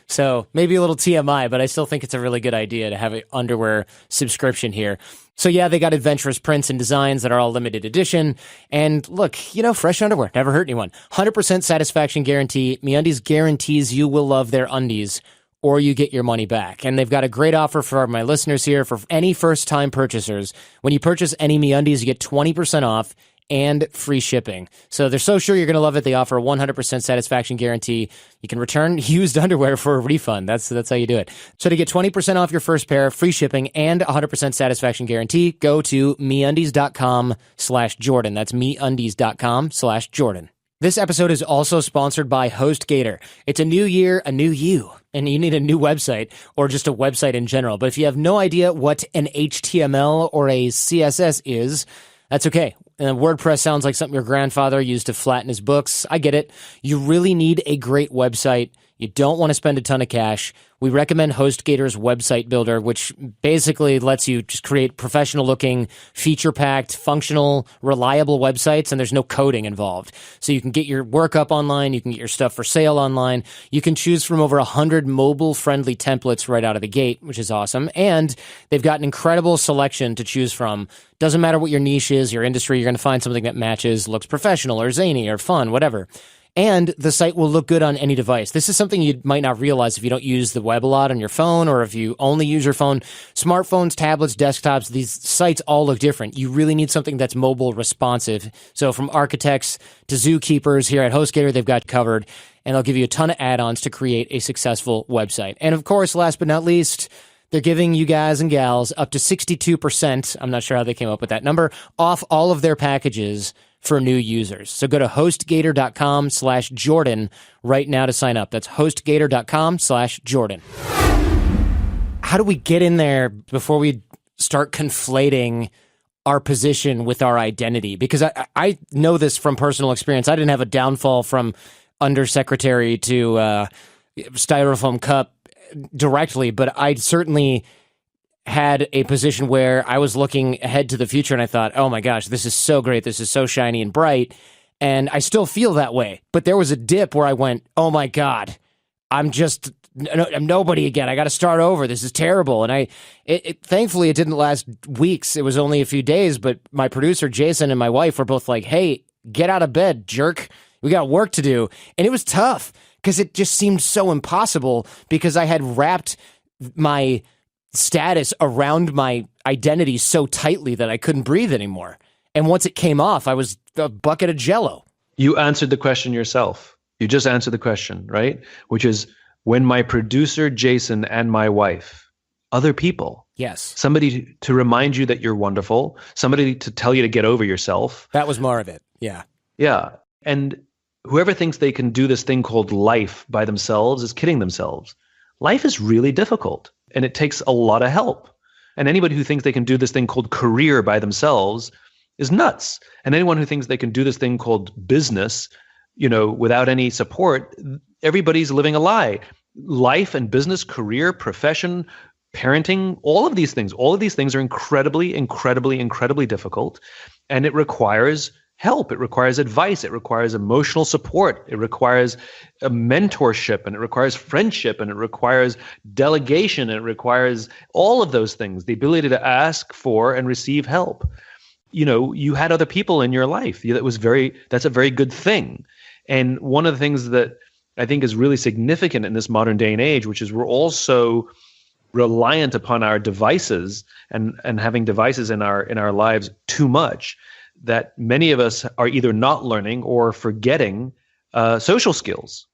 So maybe a little TMI, but I still think it's a really good idea to have an underwear subscription here. So yeah, they got adventurous prints and designs that are all limited edition. And look, fresh underwear never hurt anyone. 100% satisfaction guarantee. MeUndies guarantees you will love their undies or you get your money back. And they've got a great offer for my listeners here. For any first-time purchasers, when you purchase any MeUndies, you get 20% off and free shipping. So they're so sure you're going to love it. They offer a 100% satisfaction guarantee. You can return used underwear for a refund. That's how you do it. So to get 20% off your first pair, free shipping, and 100% satisfaction guarantee, go to MeUndies.com/Jordan. That's MeUndies.com/Jordan. This episode is also sponsored by HostGator. It's a new year, a new you, and you need a new website or just a website in general. But if you have no idea what an HTML or a CSS is, that's okay. WordPress sounds like something your grandfather used to flatten his books. I get it. You really need a great website. You don't want to spend a ton of cash. We recommend HostGator's website builder, which basically lets you just create professional-looking, feature-packed, functional, reliable websites, and there's no coding involved. So you can get your work up online. You can get your stuff for sale online. You can choose from over 100 mobile-friendly templates right out of the gate, which is awesome. And they've got an incredible selection to choose from. Doesn't matter what your niche is, your industry, you're going to find something that matches, looks professional or zany or fun, whatever. And the site will look good on any device. This is something you might not realize if you don't use the web a lot on your phone, or if you only use your phone. Smartphones, tablets, desktops, these sites all look different. You really need something that's mobile responsive. So from architects to zookeepers here at HostGator, they've got covered. And they'll give you a ton of add-ons to create a successful website. And of course, last but not least, they're giving you guys and gals up to 62%, I'm not sure how they came up with that number, off all of their packages for new users. So go to HostGator.com/Jordan right now to sign up. That's HostGator.com/Jordan. How do we get in there before we start conflating our position with our identity? Because I know this from personal experience. I didn't have a downfall from undersecretary to styrofoam cup directly, but I certainly had a position where I was looking ahead to the future and I thought, oh my gosh, this is so great. This is so shiny and bright. And I still feel that way. But there was a dip where I went, oh my God, I'm nobody again. I got to start over. This is terrible. And thankfully it didn't last weeks. It was only a few days, but my producer, Jason, and my wife were both like, hey, get out of bed, jerk. We got work to do. And it was tough because it just seemed so impossible because I had wrapped my status around my identity so tightly that I couldn't breathe anymore. And once it came off, I was a bucket of Jell-O. You answered the question yourself. You just answered the question, right? Which is when my producer, Jason, and my wife, other people. Yes. Somebody to remind you that you're wonderful. Somebody to tell you to get over yourself. That was more of it. Yeah. Yeah. And whoever thinks they can do this thing called life by themselves is kidding themselves. Life is really difficult and it takes a lot of help. And anybody who thinks they can do this thing called career by themselves is nuts. And anyone who thinks they can do this thing called business, without any support, everybody's living a lie. Life and business, career, profession, parenting, all of these things are incredibly, incredibly, incredibly difficult. And it requires help. It requires advice. It requires emotional support. It requires a mentorship, and it requires friendship, and it requires delegation. And it requires all of those things, the ability to ask for and receive help. You had other people in your life. That's a very good thing. And one of the things that I think is really significant in this modern day and age, which is we're all so reliant upon our devices and having devices in our lives too much, that many of us are either not learning or forgetting social skills.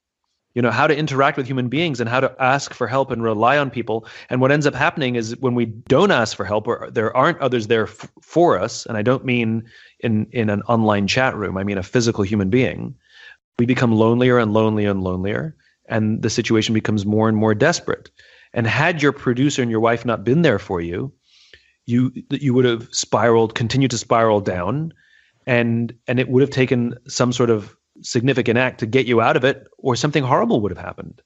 How to interact with human beings and how to ask for help and rely on people. And what ends up happening is when we don't ask for help or there aren't others there for us, and I don't mean in an online chat room, I mean a physical human being, we become lonelier and lonelier and lonelier, and the situation becomes more and more desperate. And had your producer and your wife not been there for you, you would have continued to spiral down, and it would have taken some sort of significant act to get you out of it, or something horrible would have happened.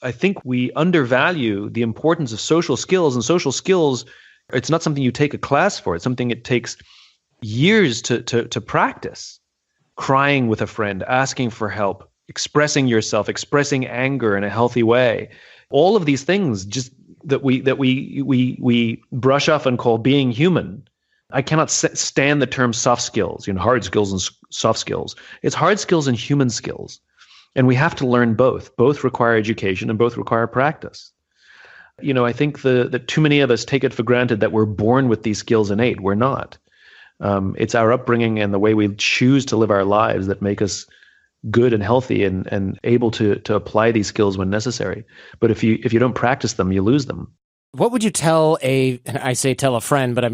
I think we undervalue the importance of social skills, and social skills, it's not something you take a class for. It's something it takes years to practice. Crying with a friend, asking for help, expressing yourself, expressing anger in a healthy way. All of these things just that we brush off and call being human. I cannot stand the term soft skills, hard skills and soft skills. It's hard skills and human skills. And we have to learn both. Both require education and both require practice. I think that too many of us take it for granted that we're born with these skills innate. We're not. It's our upbringing and the way we choose to live our lives that make us good and healthy and able to apply these skills when necessary. But if you don't practice them, you lose them. What would you tell I say tell a friend, but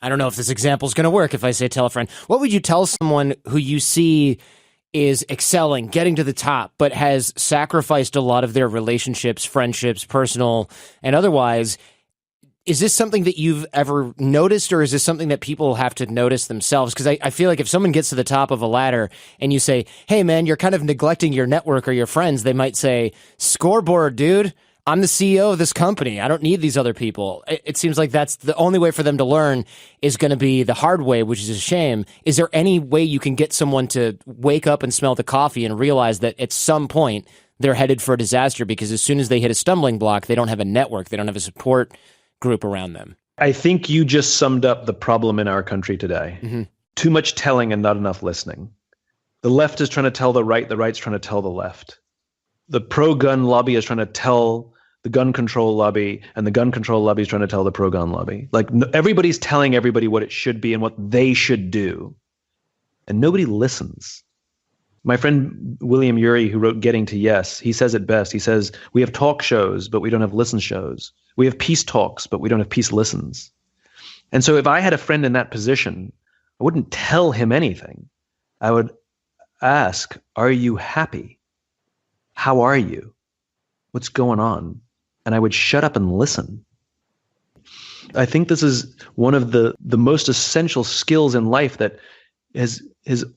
I don't know if this example is going to work if I say tell a friend. What would you tell someone who you see is excelling, getting to the top, but has sacrificed a lot of their relationships, friendships, personal and otherwise? Is this something that you've ever noticed, or is this something that people have to notice themselves? Because I feel like if someone gets to the top of a ladder and you say, hey, man, you're kind of neglecting your network or your friends, they might say, scoreboard, dude. I'm the CEO of this company. I don't need these other people. It seems like that's the only way for them to learn is going to be the hard way, which is a shame. Is there any way you can get someone to wake up and smell the coffee and realize that at some point they're headed for a disaster because as soon as they hit a stumbling block, they don't have a network. They don't have a support group around them? I think you just summed up the problem in our country today. Mm-hmm. Too much telling and not enough listening. The left is trying to tell the right's trying to tell the left. The pro-gun lobby is trying to tell the gun control lobby, and the gun control lobby is trying to tell the pro-gun lobby. Like everybody's telling everybody what it should be and what they should do. And nobody listens. My friend William Ury, who wrote Getting to Yes, he says it best. He says, we have talk shows, but we don't have listen shows. We have peace talks, but we don't have peace listens. And so if I had a friend in that position, I wouldn't tell him anything. I would ask, are you happy? How are you? What's going on? And I would shut up and listen. I think this is one of the most essential skills in life that has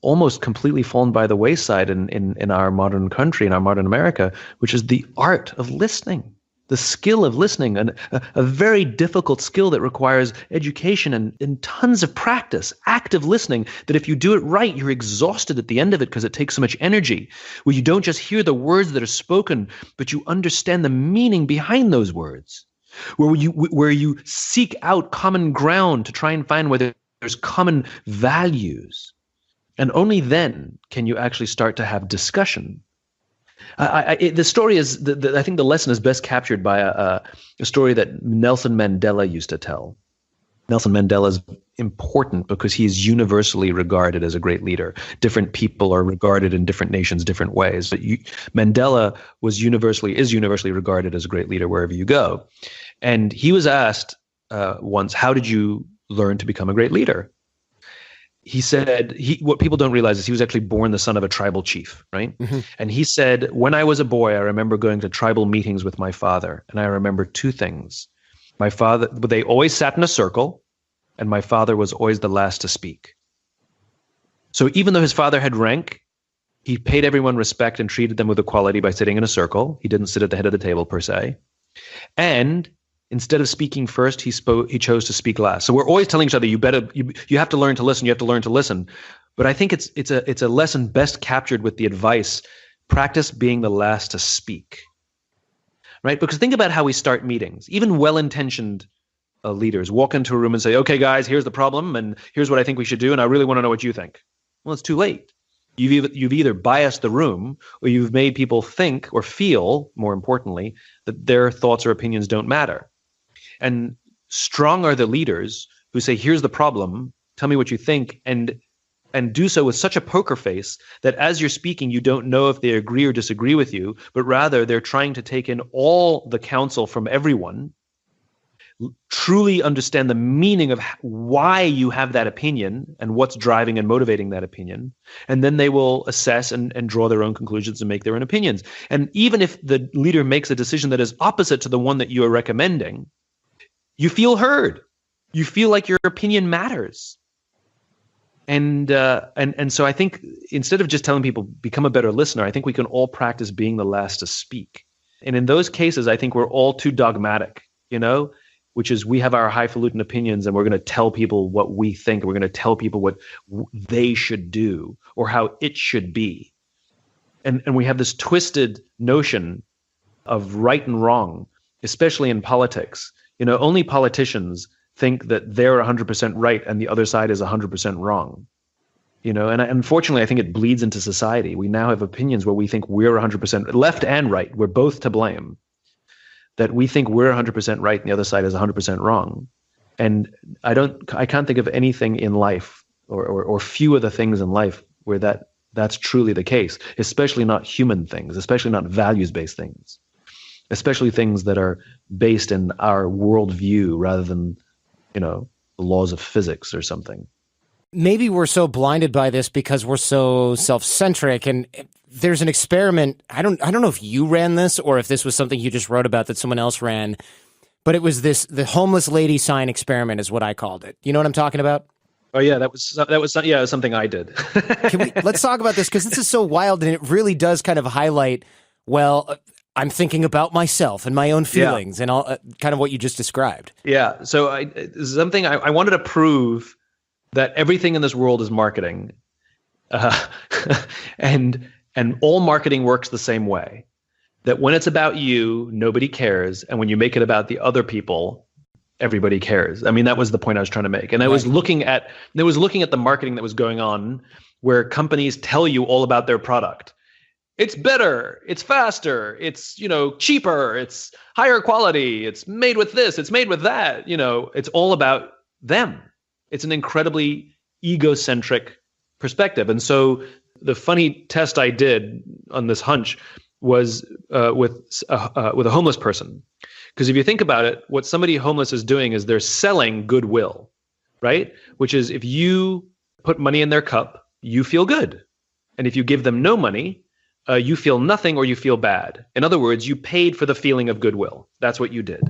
almost completely fallen by the wayside in our modern country, in our modern America, which is the art of listening, the skill of listening, and a very difficult skill that requires education and tons of practice, active listening, that if you do it right, you're exhausted at the end of it because it takes so much energy, where you don't just hear the words that are spoken, but you understand the meaning behind those words, where you seek out common ground to try and find whether there's common values. And only then can you actually start to have discussion. The story is, I think the lesson is best captured by a story that Nelson Mandela used to tell. Nelson Mandela is important because he is universally regarded as a great leader. Different people are regarded in different nations different ways, but Mandela is universally regarded as a great leader wherever you go. And he was asked once, how did you learn to become a great leader? He said, what people don't realize is he was actually born the son of a tribal chief, right? Mm-hmm. And he said, when I was a boy, I remember going to tribal meetings with my father, and I remember two things. My father, they always sat in a circle, and my father was always the last to speak. So even though his father had rank, he paid everyone respect and treated them with equality by sitting in a circle. He didn't sit at the head of the table per se. And instead of speaking first, he chose to speak last. So we're always telling each other, you have to learn to listen. You have to learn to listen. But I think it's a lesson best captured with the advice: practice being the last to speak. Right? Because think about how we start meetings. Even well-intentioned leaders walk into a room and say, "Okay, guys, here's the problem, and here's what I think we should do, and I really want to know what you think." Well, it's too late. You've either biased the room, or you've made people think or feel, more importantly, that their thoughts or opinions don't matter. And strong are the leaders who say, here's the problem, tell me what you think, and do so with such a poker face that as you're speaking, you don't know if they agree or disagree with you, but rather they're trying to take in all the counsel from everyone, truly understand the meaning of why you have that opinion and what's driving and motivating that opinion. And then they will assess and draw their own conclusions and make their own opinions. And even if the leader makes a decision that is opposite to the one that you are recommending, you feel heard. You feel like your opinion matters. And so I think instead of just telling people, become a better listener, I think we can all practice being the last to speak. And in those cases, I think we're all too dogmatic, which is we have our highfalutin opinions and we're going to tell people what we think. We're going to tell people what they should do or how it should be. And we have this twisted notion of right and wrong, especially in politics. Only politicians think that they're 100% right and the other side is 100% wrong. And unfortunately, I think it bleeds into society. We now have opinions where we think we're 100% left and right. We're both to blame. That we think we're 100% right and the other side is 100% wrong. And I can't think of anything in life or few of the things in life where that's truly the case, especially not human things, especially not values-based things, especially things that are based in our worldview rather than, the laws of physics or something. Maybe we're so blinded by this because we're so self-centric. And there's an experiment. I don't know if you ran this or if this was something you just wrote about that someone else ran, but it was the homeless lady sign experiment is what I called it. You know what I'm talking about? Oh yeah, that was something I did. Let's talk about this because this is so wild and it really does kind of highlight, I'm thinking about myself and my own feelings and all kind of what you just described. Yeah. So I wanted to prove that everything in this world is marketing, and all marketing works the same way. That when it's about you, nobody cares, and when you make it about the other people, everybody cares. I mean, that was the point I was trying to make. And I was looking at the marketing that was going on, where companies tell you all about their product. It's better, it's faster, it's, cheaper, it's higher quality, it's made with this, it's made with that, it's all about them. It's an incredibly egocentric perspective. And so the funny test I did on this hunch was with a homeless person. Because if you think about it, what somebody homeless is doing is they're selling goodwill, right? Which is if you put money in their cup, you feel good. And if you give them no money, you feel nothing or you feel bad. In other words, you paid for the feeling of goodwill. That's what you did.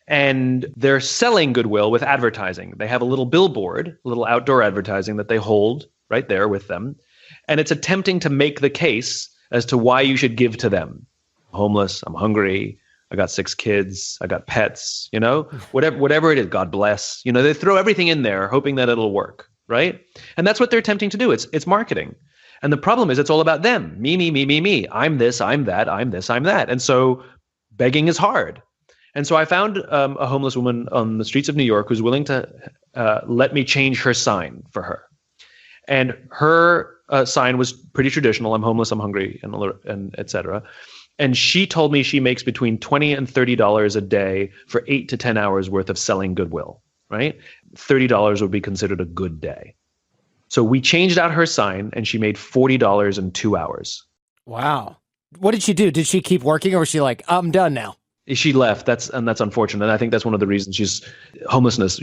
And they're selling goodwill with advertising. They have a little billboard, a little outdoor advertising that they hold right there with them. And it's attempting to make the case as to why you should give to them. I'm homeless, I'm hungry, I got 6 kids, I got pets, whatever it is, God bless. They throw everything in there hoping that it'll work, right? And that's what they're attempting to do. It's marketing. And the problem is it's all about them. Me, me, me, me, me. I'm this, I'm that, I'm this, I'm that. And so begging is hard. And so I found a homeless woman on the streets of New York who's willing to let me change her sign for her. And her sign was pretty traditional. I'm homeless, I'm hungry, and et cetera. And she told me she makes between $20 and $30 a day for 8 to 10 hours worth of selling goodwill, right? $30 would be considered a good day. So we changed out her sign and she made $40 in 2 hours. Wow. What did she do? Did she keep working or was she like, I'm done now? She left. That's unfortunate. And I think that's one of the reasons she's homelessness,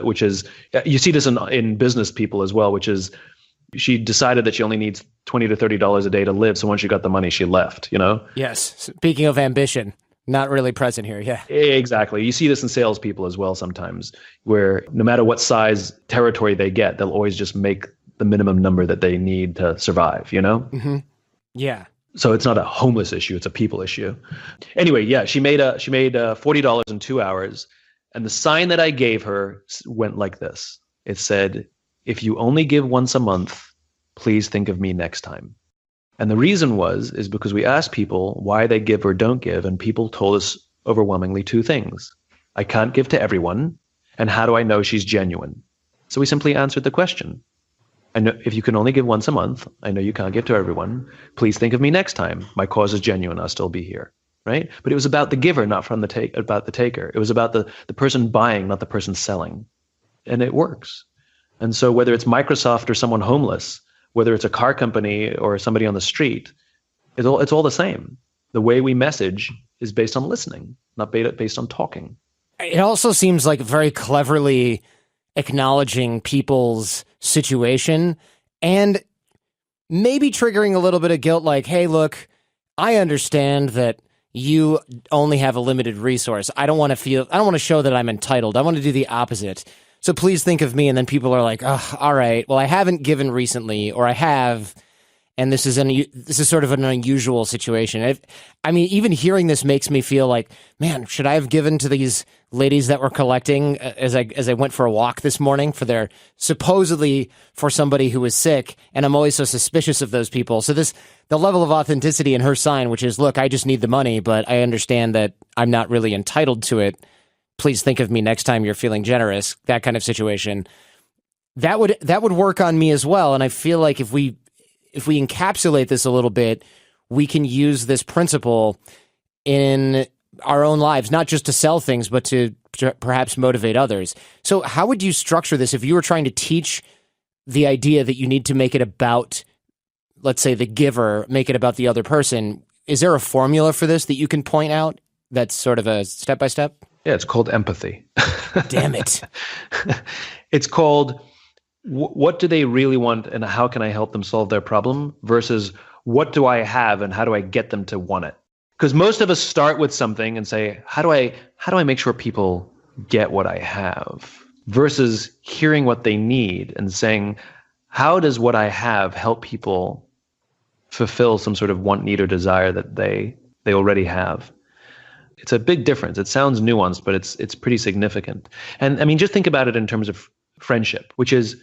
which is, you see this in business people as well, which is she decided that she only needs $20 to $30 a day to live. So once she got the money, she left, Yes. Speaking of ambition, not really present here. Yeah. Exactly. You see this in salespeople as well sometimes, where no matter what size territory they get, they'll always just make the minimum number that they need to survive, Mm-hmm. Yeah. So it's not a homeless issue, it's a people issue. Anyway, yeah, she made $40 in 2 hours. And the sign that I gave her went like this. It said, if you only give once a month, please think of me next time. And the reason is because we asked people why they give or don't give. And people told us overwhelmingly 2 things. I can't give to everyone. And how do I know she's genuine? So we simply answered the question. I know if you can only give once a month, I know you can't give to everyone. Please think of me next time. My cause is genuine. I'll still be here. Right? But it was about the giver, not about the taker. It was about the person buying, not the person selling. And it works. And so whether it's Microsoft or someone homeless, whether it's a car company or somebody on the street, it's all the same. The way we message is based on listening, not based on talking. It also seems like very cleverly acknowledging people's situation and maybe triggering a little bit of guilt, like, hey, look, I understand that you only have a limited resource. I don't want to show that I'm entitled. I want to do the opposite. So please think of me. And then people are like, oh, all right, well, I haven't given recently, or I have, and this is sort of an unusual situation. I mean, even hearing this makes me feel like, man, should I have given to these ladies that were collecting as I went for a walk this morning supposedly for somebody who was sick? And I'm always so suspicious of those people. So the level of authenticity in her sign, which is, look, I just need the money, but I understand that I'm not really entitled to it. Please think of me next time you're feeling generous. That kind of situation. That would work on me as well. And I feel like if we encapsulate this a little bit, we can use this principle in our own lives, not just to sell things, but to perhaps motivate others. So how would you structure this if you were trying to teach the idea that you need to make it about, let's say, the giver, make it about the other person? Is there a formula for this that you can point out that's sort of a step-by-step? Yeah, it's called empathy. Damn it. It's called what do they really want and how can I help them solve their problem versus what do I have and how do I get them to want it? Because most of us start with something and say, how do I make sure people get what I have? Versus hearing what they need and saying, how does what I have help people fulfill some sort of want, need, or desire that they already have? It's a big difference. It sounds nuanced, but it's pretty significant. And I mean, just think about it in terms of friendship, which is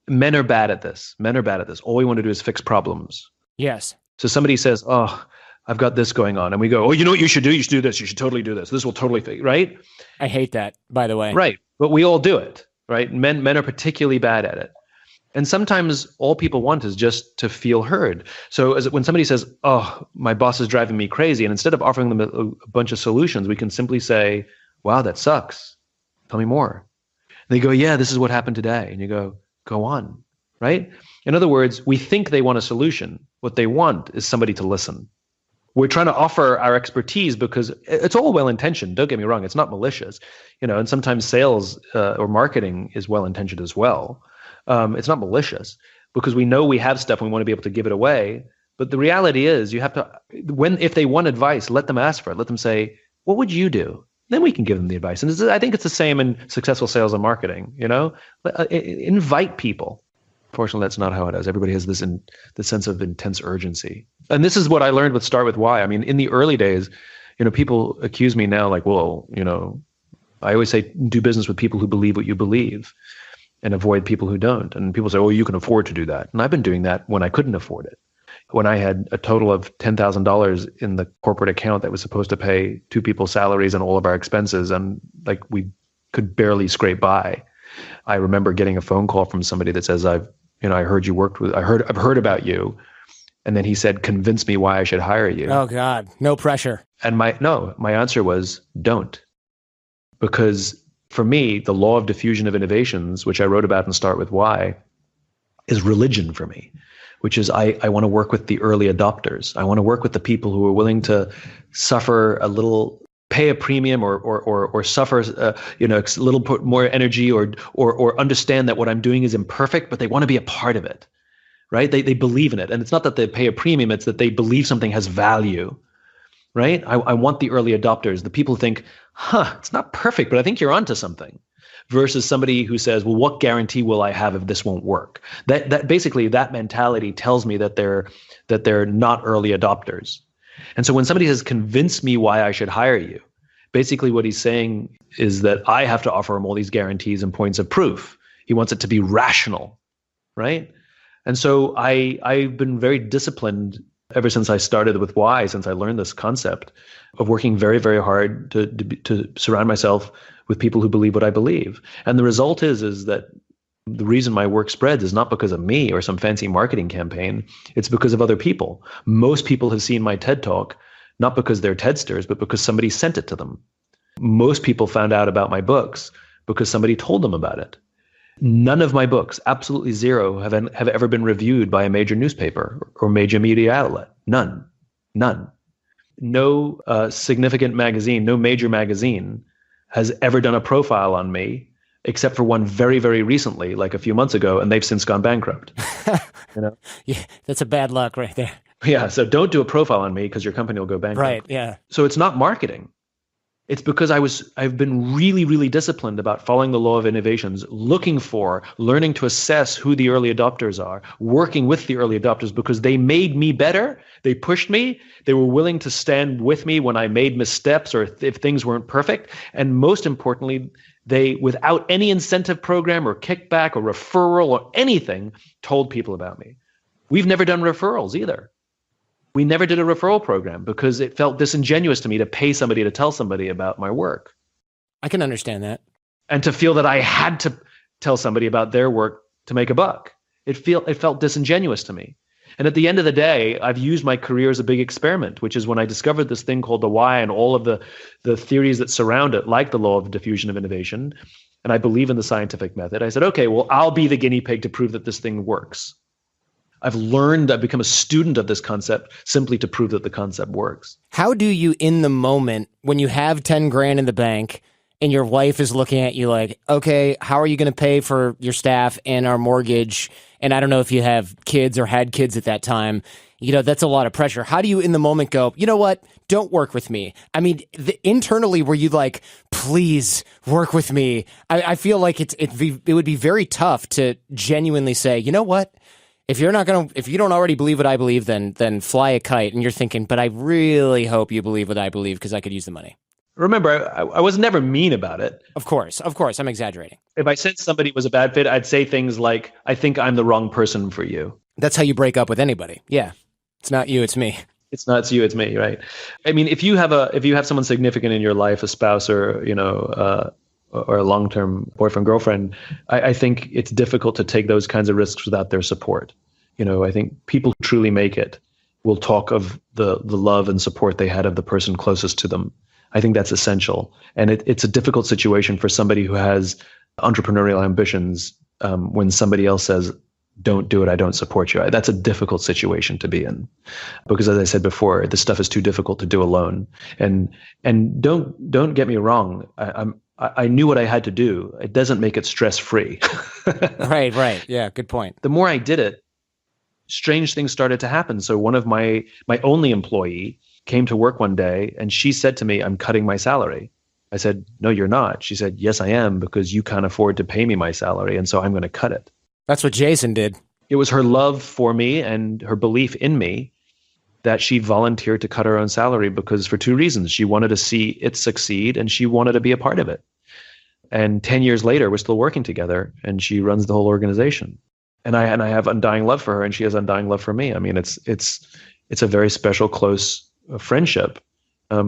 men are bad at this. Men are bad at this. All we want to do is fix problems. Yes. So somebody says, oh, I've got this going on. And we go, oh, you know what you should do? You should do this. You should totally do this. This will totally fix, right? I hate that, by the way. Right. But we all do it, right? Men are particularly bad at it. And sometimes all people want is just to feel heard. So when somebody says, oh, my boss is driving me crazy, and instead of offering them a bunch of solutions, we can simply say, wow, that sucks. Tell me more. And they go, yeah, this is what happened today. And you go on, right? In other words, we think they want a solution. What they want is somebody to listen. We're trying to offer our expertise because it's all well-intentioned. Don't get me wrong. It's not malicious, and sometimes sales or marketing is well-intentioned as well. It's not malicious because we know we have stuff and we want to be able to give it away. But the reality is you have to, if they want advice, let them ask for it. Let them say, what would you do then we can give them the advice. And I think it's the same in successful sales and marketing. Invite people. Fortunately, that's not how it is. Everybody has this sense of intense urgency. And this is what I learned with Start With Why. I mean, in the early days, people accuse me now like, well, I always say do business with people who believe what you believe and avoid people who don't. And people say, oh, you can afford to do that. And I've been doing that when I couldn't afford it. When I had a total of $10,000 in the corporate account that was supposed to pay 2 people's salaries and all of our expenses, and like we could barely scrape by. I remember getting a phone call from somebody that says, I've heard about you. And then he said, convince me why I should hire you. Oh God, no pressure. And my answer was don't. Because for me, the law of diffusion of innovations, which I wrote about in Start With Why, is religion for me, which is I want to work with the early adopters. I want to work with the people who are willing to suffer a little, pay a premium or suffer a little bit more energy or understand that what I'm doing is imperfect, but they want to be a part of it, right? They believe in it. And it's not that they pay a premium, it's that they believe something has value, right? I want the early adopters, the people who think, it's not perfect, but I think you're onto something. Versus somebody who says, well, what guarantee will I have if this won't work? That basically, that mentality tells me that they're not early adopters. And so when somebody says, convince me why I should hire you, basically what he's saying is that I have to offer him all these guarantees and points of proof. He wants it to be rational, right? And so I've been very disciplined ever since I started with Why, since I learned this concept of working very, very hard to surround myself with people who believe what I believe. And the result is that the reason my work spreads is not because of me or some fancy marketing campaign. It's because of other people. Most people have seen my TED Talk, not because they're TEDsters, but because somebody sent it to them. Most people found out about my books because somebody told them about it. None of my books, absolutely zero, have ever been reviewed by a major newspaper or major media outlet. None. No significant magazine, no major magazine has ever done a profile on me, except for one very, very recently, like a few months ago, and they've since gone bankrupt. Yeah, that's a bad luck right there. Yeah, so don't do a profile on me because your company will go bankrupt. Right, yeah. So it's not marketing. It's because I've been really, really disciplined about following the law of innovations, learning to assess who the early adopters are, working with the early adopters because they made me better. They pushed me. They were willing to stand with me when I made missteps or if things weren't perfect. And most importantly, they, without any incentive program or kickback or referral or anything, told people about me. We've never done referrals either. We never did a referral program because it felt disingenuous to me to pay somebody to tell somebody about my work. I can understand that. And to feel that I had to tell somebody about their work to make a buck. It felt disingenuous to me. And at the end of the day, I've used my career as a big experiment, which is when I discovered this thing called the Why and all of the theories that surround it, like the law of diffusion of innovation. And I believe in the scientific method. I said, okay, well, I'll be the guinea pig to prove that this thing works. I've become a student of this concept simply to prove that the concept works. How do you, in the moment, when you have 10 grand in the bank and your wife is looking at you like, okay, how are you going to pay for your staff and our mortgage? And I don't know if you have kids or had kids at that time. That's a lot of pressure. How do you, in the moment, go, you know what? Don't work with me. I mean, internally, were you like, please work with me? I feel like it would be very tough to genuinely say, you know what? If you don't already believe what I believe, then fly a kite. And you're thinking, but I really hope you believe what I believe because I could use the money. Remember, I was never mean about it. Of course, I'm exaggerating. If I said somebody was a bad fit, I'd say things like, I think I'm the wrong person for you. That's how you break up with anybody. Yeah. It's not you, it's me. It's you, it's me, right? I mean, if you have someone significant in your life, a spouse or a long-term boyfriend, girlfriend, I think it's difficult to take those kinds of risks without their support. I think people who truly make it will talk of the love and support they had of the person closest to them. I think that's essential. And it's a difficult situation for somebody who has entrepreneurial ambitions when somebody else says, don't do it, I don't support you. That's a difficult situation to be in. Because as I said before, this stuff is too difficult to do alone. And don't get me wrong, I knew what I had to do. It doesn't make it stress-free. Right. Yeah, good point. The more I did it, strange things started to happen. So one of my only employee came to work one day and she said to me, I'm cutting my salary. I said, no, you're not. She said, yes, I am, because you can't afford to pay me my salary, and so I'm going to cut it. That's what Jason did. It was her love for me and her belief in me that she volunteered to cut her own salary, because for two reasons. She wanted to see it succeed, and she wanted to be a part of it. And 10 years later, we're still working together, and she runs the whole organization. And I have undying love for her, and she has undying love for me. I mean, it's a very special, close friendship,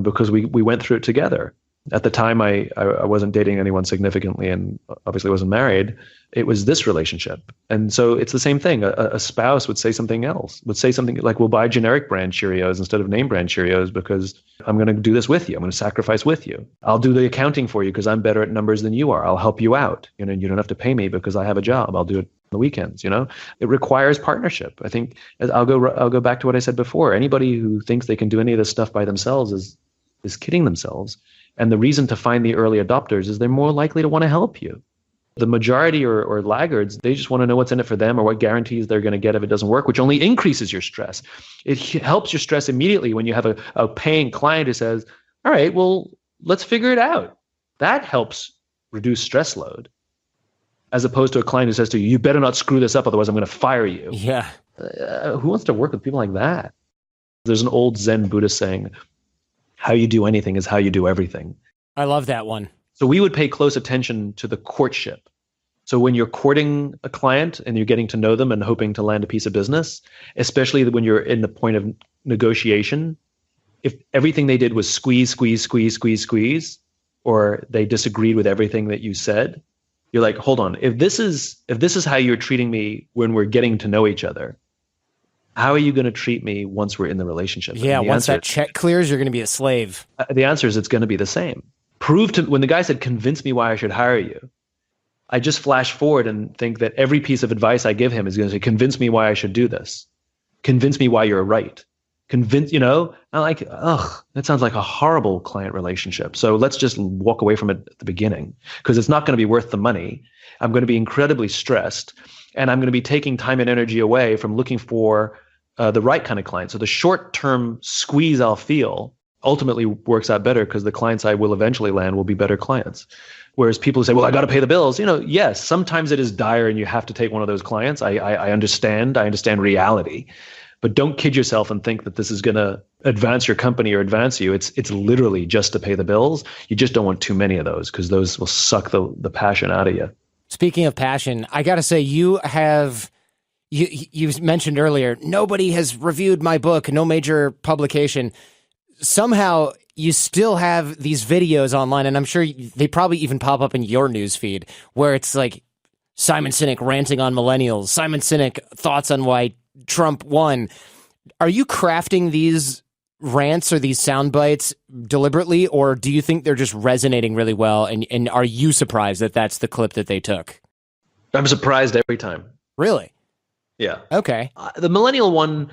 because we went through it together. At the time, I wasn't dating anyone significantly, and obviously wasn't married. It was this relationship. And so it's the same thing. A spouse would say something else, would say something like, we'll buy generic brand Cheerios instead of name brand Cheerios because I'm going to do this with you. I'm going to sacrifice with you. I'll do the accounting for you because I'm better at numbers than you are. I'll help you out. You don't have to pay me because I have a job. I'll do it on the weekends. It requires partnership. I think I'll go back to what I said before. Anybody who thinks they can do any of this stuff by themselves is kidding themselves. And the reason to find the early adopters is they're more likely to want to help you. The majority or laggards, they just want to know what's in it for them or what guarantees they're going to get if it doesn't work, which only increases your stress. It helps your stress immediately when you have a paying client who says, all right, well, let's figure it out. That helps reduce stress load, as opposed to a client who says to you, you better not screw this up, otherwise I'm going to fire you. Yeah. Who wants to work with people like that? There's an old Zen Buddhist saying, how you do anything is how you do everything. I love that one. So we would pay close attention to the courtship. So when you're courting a client and you're getting to know them and hoping to land a piece of business, especially when you're in the point of negotiation, if everything they did was squeeze, or they disagreed with everything that you said, you're like, hold on, if this is how you're treating me when we're getting to know each other, how are you going to treat me once we're in the relationship? Yeah, once that check clears, you're going to be a slave. The answer is it's going to be the same. When the guy said, convince me why I should hire you, I just flash forward and think that every piece of advice I give him is going to say, convince me why I should do this. Convince me why you're right. I'm like, that sounds like a horrible client relationship. So let's just walk away from it at the beginning, because it's not going to be worth the money. I'm going to be incredibly stressed, and I'm going to be taking time and energy away from looking for the right kind of client. So the short-term squeeze I'll feel ultimately works out better, because the clients I will eventually land will be better clients. Whereas people who say, well, I got to pay the bills. Yes, sometimes it is dire and you have to take one of those clients. I understand reality. But don't kid yourself and think that this is going to advance your company or advance you. It's literally just to pay the bills. You just don't want too many of those, because those will suck the passion out of you. Speaking of passion, I got to say, you mentioned earlier, nobody has reviewed my book, no major publication. Somehow you still have these videos online, and I'm sure they probably even pop up in your news feed, where it's like Simon Sinek ranting on millennials, Simon Sinek thoughts on why Trump won. Are you crafting these rants or these sound bites deliberately, or do you think they're just resonating really well? And are you surprised that that's the clip that they took? I'm surprised every time. Really? Yeah. Okay. The millennial one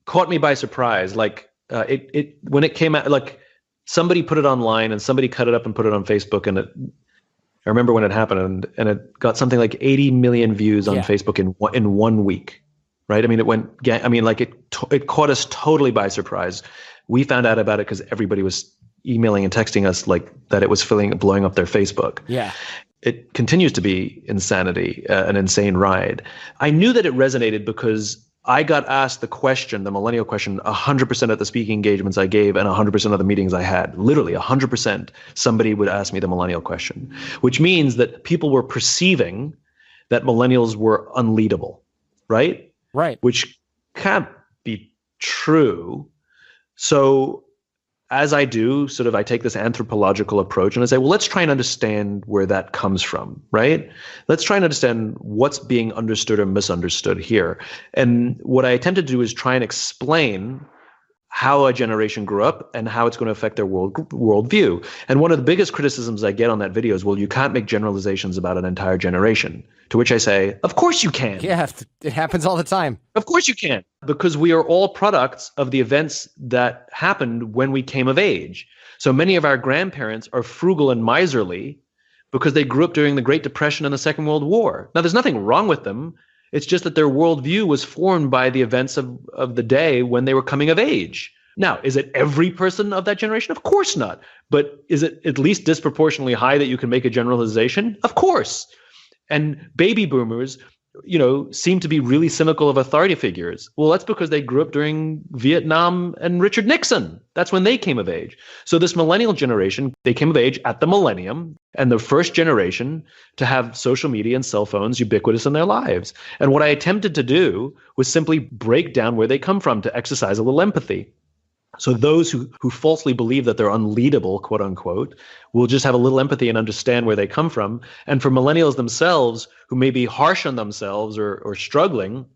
caught me by surprise. Like when it came out, like somebody put it online and somebody cut it up and put it on Facebook, and I remember when it happened, and it got something like 80 million views on Facebook in 1 week. Right? I mean, it caught us totally by surprise. We found out about it because everybody was emailing and texting us like that it was blowing up their Facebook. Yeah. It continues to be insanity, an insane ride. I knew that it resonated because I got asked the millennial question, 100% at the speaking engagements I gave and 100% of the meetings I had. Literally 100%, somebody would ask me the millennial question, which means that people were perceiving that millennials were unleadable, right? Right. Which can't be true. So as I do, I take this anthropological approach and I say, well, let's try and understand where that comes from, right? Let's try and understand what's being understood or misunderstood here. And what I attempted to do is try and explain how a generation grew up and how it's going to affect their worldview. And one of the biggest criticisms I get on that video is, well, you can't make generalizations about an entire generation. To which I say, of course you can. Yeah, it happens all the time. Of course you can, because we are all products of the events that happened when we came of age. So many of our grandparents are frugal and miserly because they grew up during the Great Depression and the Second World War. Now, there's nothing wrong with them. It's just that their worldview was formed by the events of the day when they were coming of age. Now, is it every person of that generation? Of course not. But is it at least disproportionately high that you can make a generalization? Of course. And baby boomers, seem to be really cynical of authority figures. Well, that's because they grew up during Vietnam and Richard Nixon. That's when they came of age. So this millennial generation, they came of age at the millennium, and the first generation to have social media and cell phones ubiquitous in their lives. And what I attempted to do was simply break down where they come from to exercise a little empathy. So those who falsely believe that they're unleadable, quote unquote, will just have a little empathy and understand where they come from. And for millennials themselves, who may be harsh on themselves or struggling,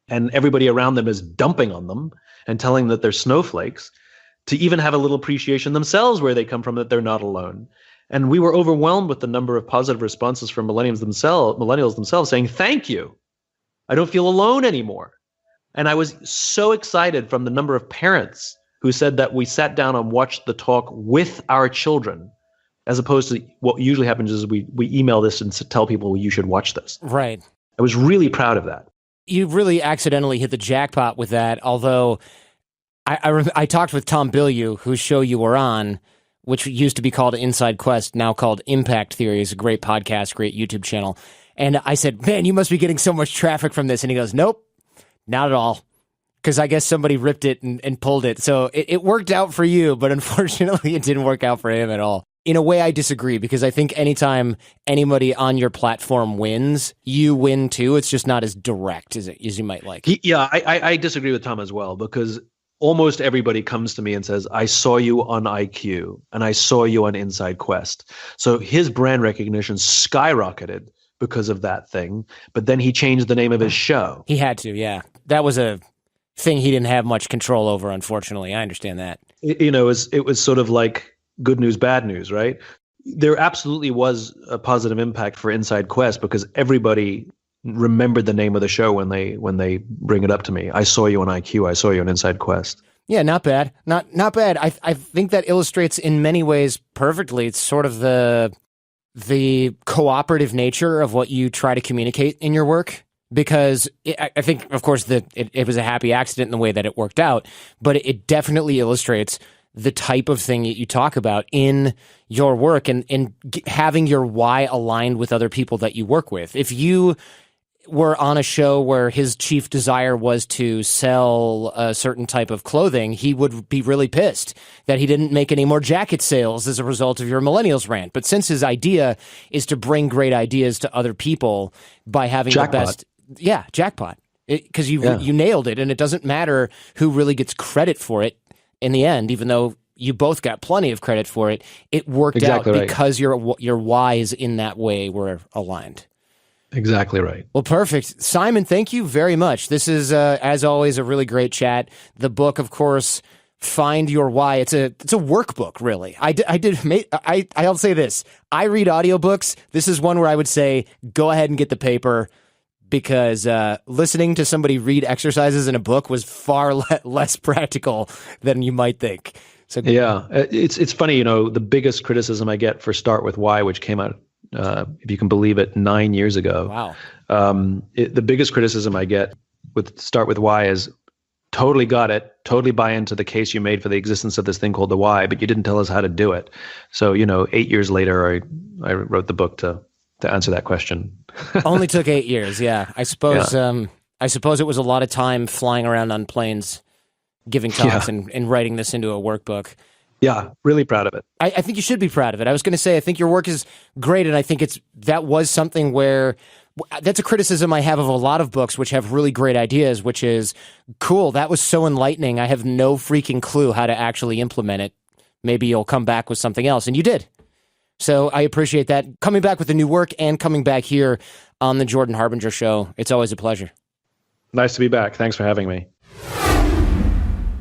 and everybody around them is dumping on them and telling them that they're snowflakes, to even have a little appreciation themselves where they come from, that they're not alone. And we were overwhelmed with the number of positive responses from millennials themselves saying, thank you. I don't feel alone anymore. And I was so excited from the number of parents who said that we sat down and watched the talk with our children, as opposed to what usually happens is we email this and tell people you should watch this. Right. I was really proud of that. You really accidentally hit the jackpot with that, although I talked with Tom Bilyeu, whose show you were on, which used to be called Inside Quest, now called Impact Theory. It's a great podcast, great YouTube channel. And I said, man, you must be getting so much traffic from this. And he goes, nope, not at all. Because I guess somebody ripped it and pulled it. So it worked out for you, but unfortunately it didn't work out for him at all. In a way, I disagree, because I think anytime anybody on your platform wins, you win too. It's just not as direct as you might like. Yeah, I disagree with Tom as well, because almost everybody comes to me and says, I saw you on IQ and I saw you on Inside Quest. So his brand recognition skyrocketed because of that thing. But then he changed the name of his show. He had to, yeah. That was a thing he didn't have much control over, unfortunately. I understand that. It was sort of like good news, bad news, right? There absolutely was a positive impact for Inside Quest, because everybody remembered the name of the show when they bring it up to me. I saw you on IQ. I saw you on Inside Quest. Yeah, not bad. Not bad. I think that illustrates in many ways perfectly. It's sort of the cooperative nature of what you try to communicate in your work. Because I think, of course, that it was a happy accident in the way that it worked out, but it definitely illustrates the type of thing that you talk about in your work and having your why aligned with other people that you work with. If you were on a show where his chief desire was to sell a certain type of clothing, he would be really pissed that he didn't make any more jacket sales as a result of your millennials rant. But since his idea is to bring great ideas to other people by having the best... Yeah, jackpot. Because you nailed it, and it doesn't matter who really gets credit for it in the end, even though you both got plenty of credit for it. It worked out because your whys in that way were aligned. Exactly right. Well, perfect. Simon, thank you very much. This is, as always, a really great chat. The book, of course, Find Your Why. It's a workbook, really. I'll say this. I read audiobooks. This is one where I would say, go ahead and get the paper, because listening to somebody read exercises in a book was far less practical than you might think. So yeah, it's funny, the biggest criticism I get for Start With Why, which came out, if you can believe it, 9 years ago. Wow. The biggest criticism I get with Start With Why is, totally got it, totally buy into the case you made for the existence of this thing called the why, but you didn't tell us how to do it. So, 8 years later, I wrote the book to answer that question. Only took 8 years, yeah. I suppose it was a lot of time flying around on planes, giving talks and writing this into a workbook. Yeah, really proud of it. I think you should be proud of it. I was going to say, I think your work is great, and I think that was something where that's a criticism I have of a lot of books which have really great ideas, which is, cool, that was so enlightening. I have no freaking clue how to actually implement it. Maybe you'll come back with something else, and you did. So I appreciate that. Coming back with the new work and coming back here on the Jordan Harbinger Show. It's always a pleasure. Nice to be back. Thanks for having me.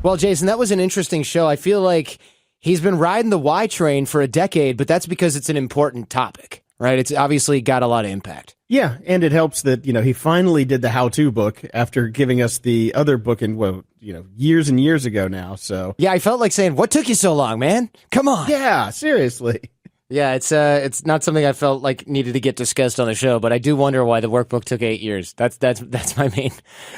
Well, Jason, that was an interesting show. I feel like he's been riding the Y train for a decade, but that's because it's an important topic, right? It's obviously got a lot of impact. Yeah, and it helps that, he finally did the how-to book after giving us the other book in, years and years ago now, so. Yeah, I felt like saying, what took you so long, man? Come on. Yeah, seriously. Yeah, it's not something I felt like needed to get discussed on the show, but I do wonder why the workbook took 8 years. That's my main.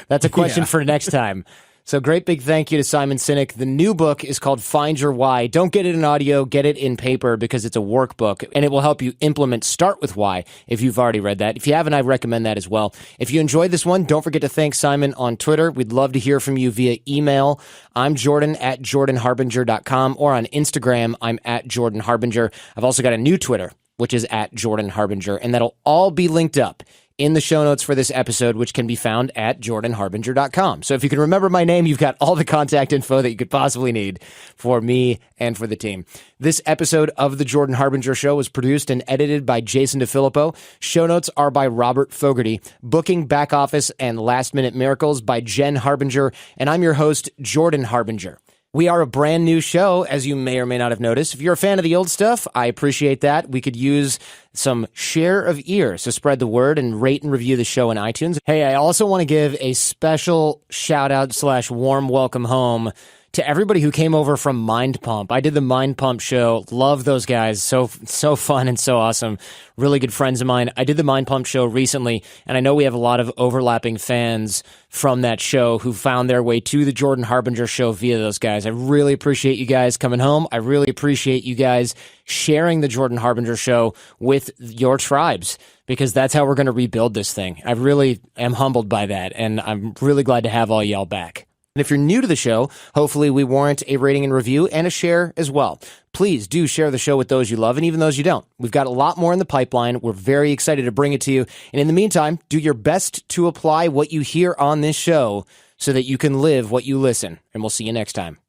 That's a question for next time. So great big thank you to Simon Sinek. The new book is called Find Your Why. Don't get it in audio, get it in paper because it's a workbook and it will help you implement Start With Why if you've already read that. If you haven't, I recommend that as well. If you enjoyed this one, don't forget to thank Simon on Twitter. We'd love to hear from you via email. I'm Jordan at jordanharbinger.com, or on Instagram, I'm at Jordan Harbinger. I've also got a new Twitter, which is at Jordan Harbinger, and that'll all be linked up in the show notes for this episode, which can be found at jordanharbinger.com. So if you can remember my name, you've got all the contact info that you could possibly need for me and for the team. This episode of The Jordan Harbinger Show was produced and edited by Jason DeFilippo. Show notes are by Robert Fogarty. Booking, back office, and last-minute miracles by Jen Harbinger. And I'm your host, Jordan Harbinger. We are a brand new show, as you may or may not have noticed. If you're a fan of the old stuff, I appreciate that. We could use some share of ears to spread the word and rate and review the show in iTunes. Hey, I also want to give a special shout out / warm welcome home to everybody who came over from Mind Pump. I did the Mind Pump show. Love those guys. So fun and so awesome. Really good friends of mine. I did the Mind Pump show recently, and I know we have a lot of overlapping fans from that show who found their way to the Jordan Harbinger show via those guys. I really appreciate you guys coming home. I really appreciate you guys sharing the Jordan Harbinger show with your tribes, because that's how we're going to rebuild this thing. I really am humbled by that, and I'm really glad to have all y'all back. And if you're new to the show, hopefully we warrant a rating and review and a share as well. Please do share the show with those you love and even those you don't. We've got a lot more in the pipeline. We're very excited to bring it to you. And in the meantime, do your best to apply what you hear on this show so that you can live what you listen. And we'll see you next time.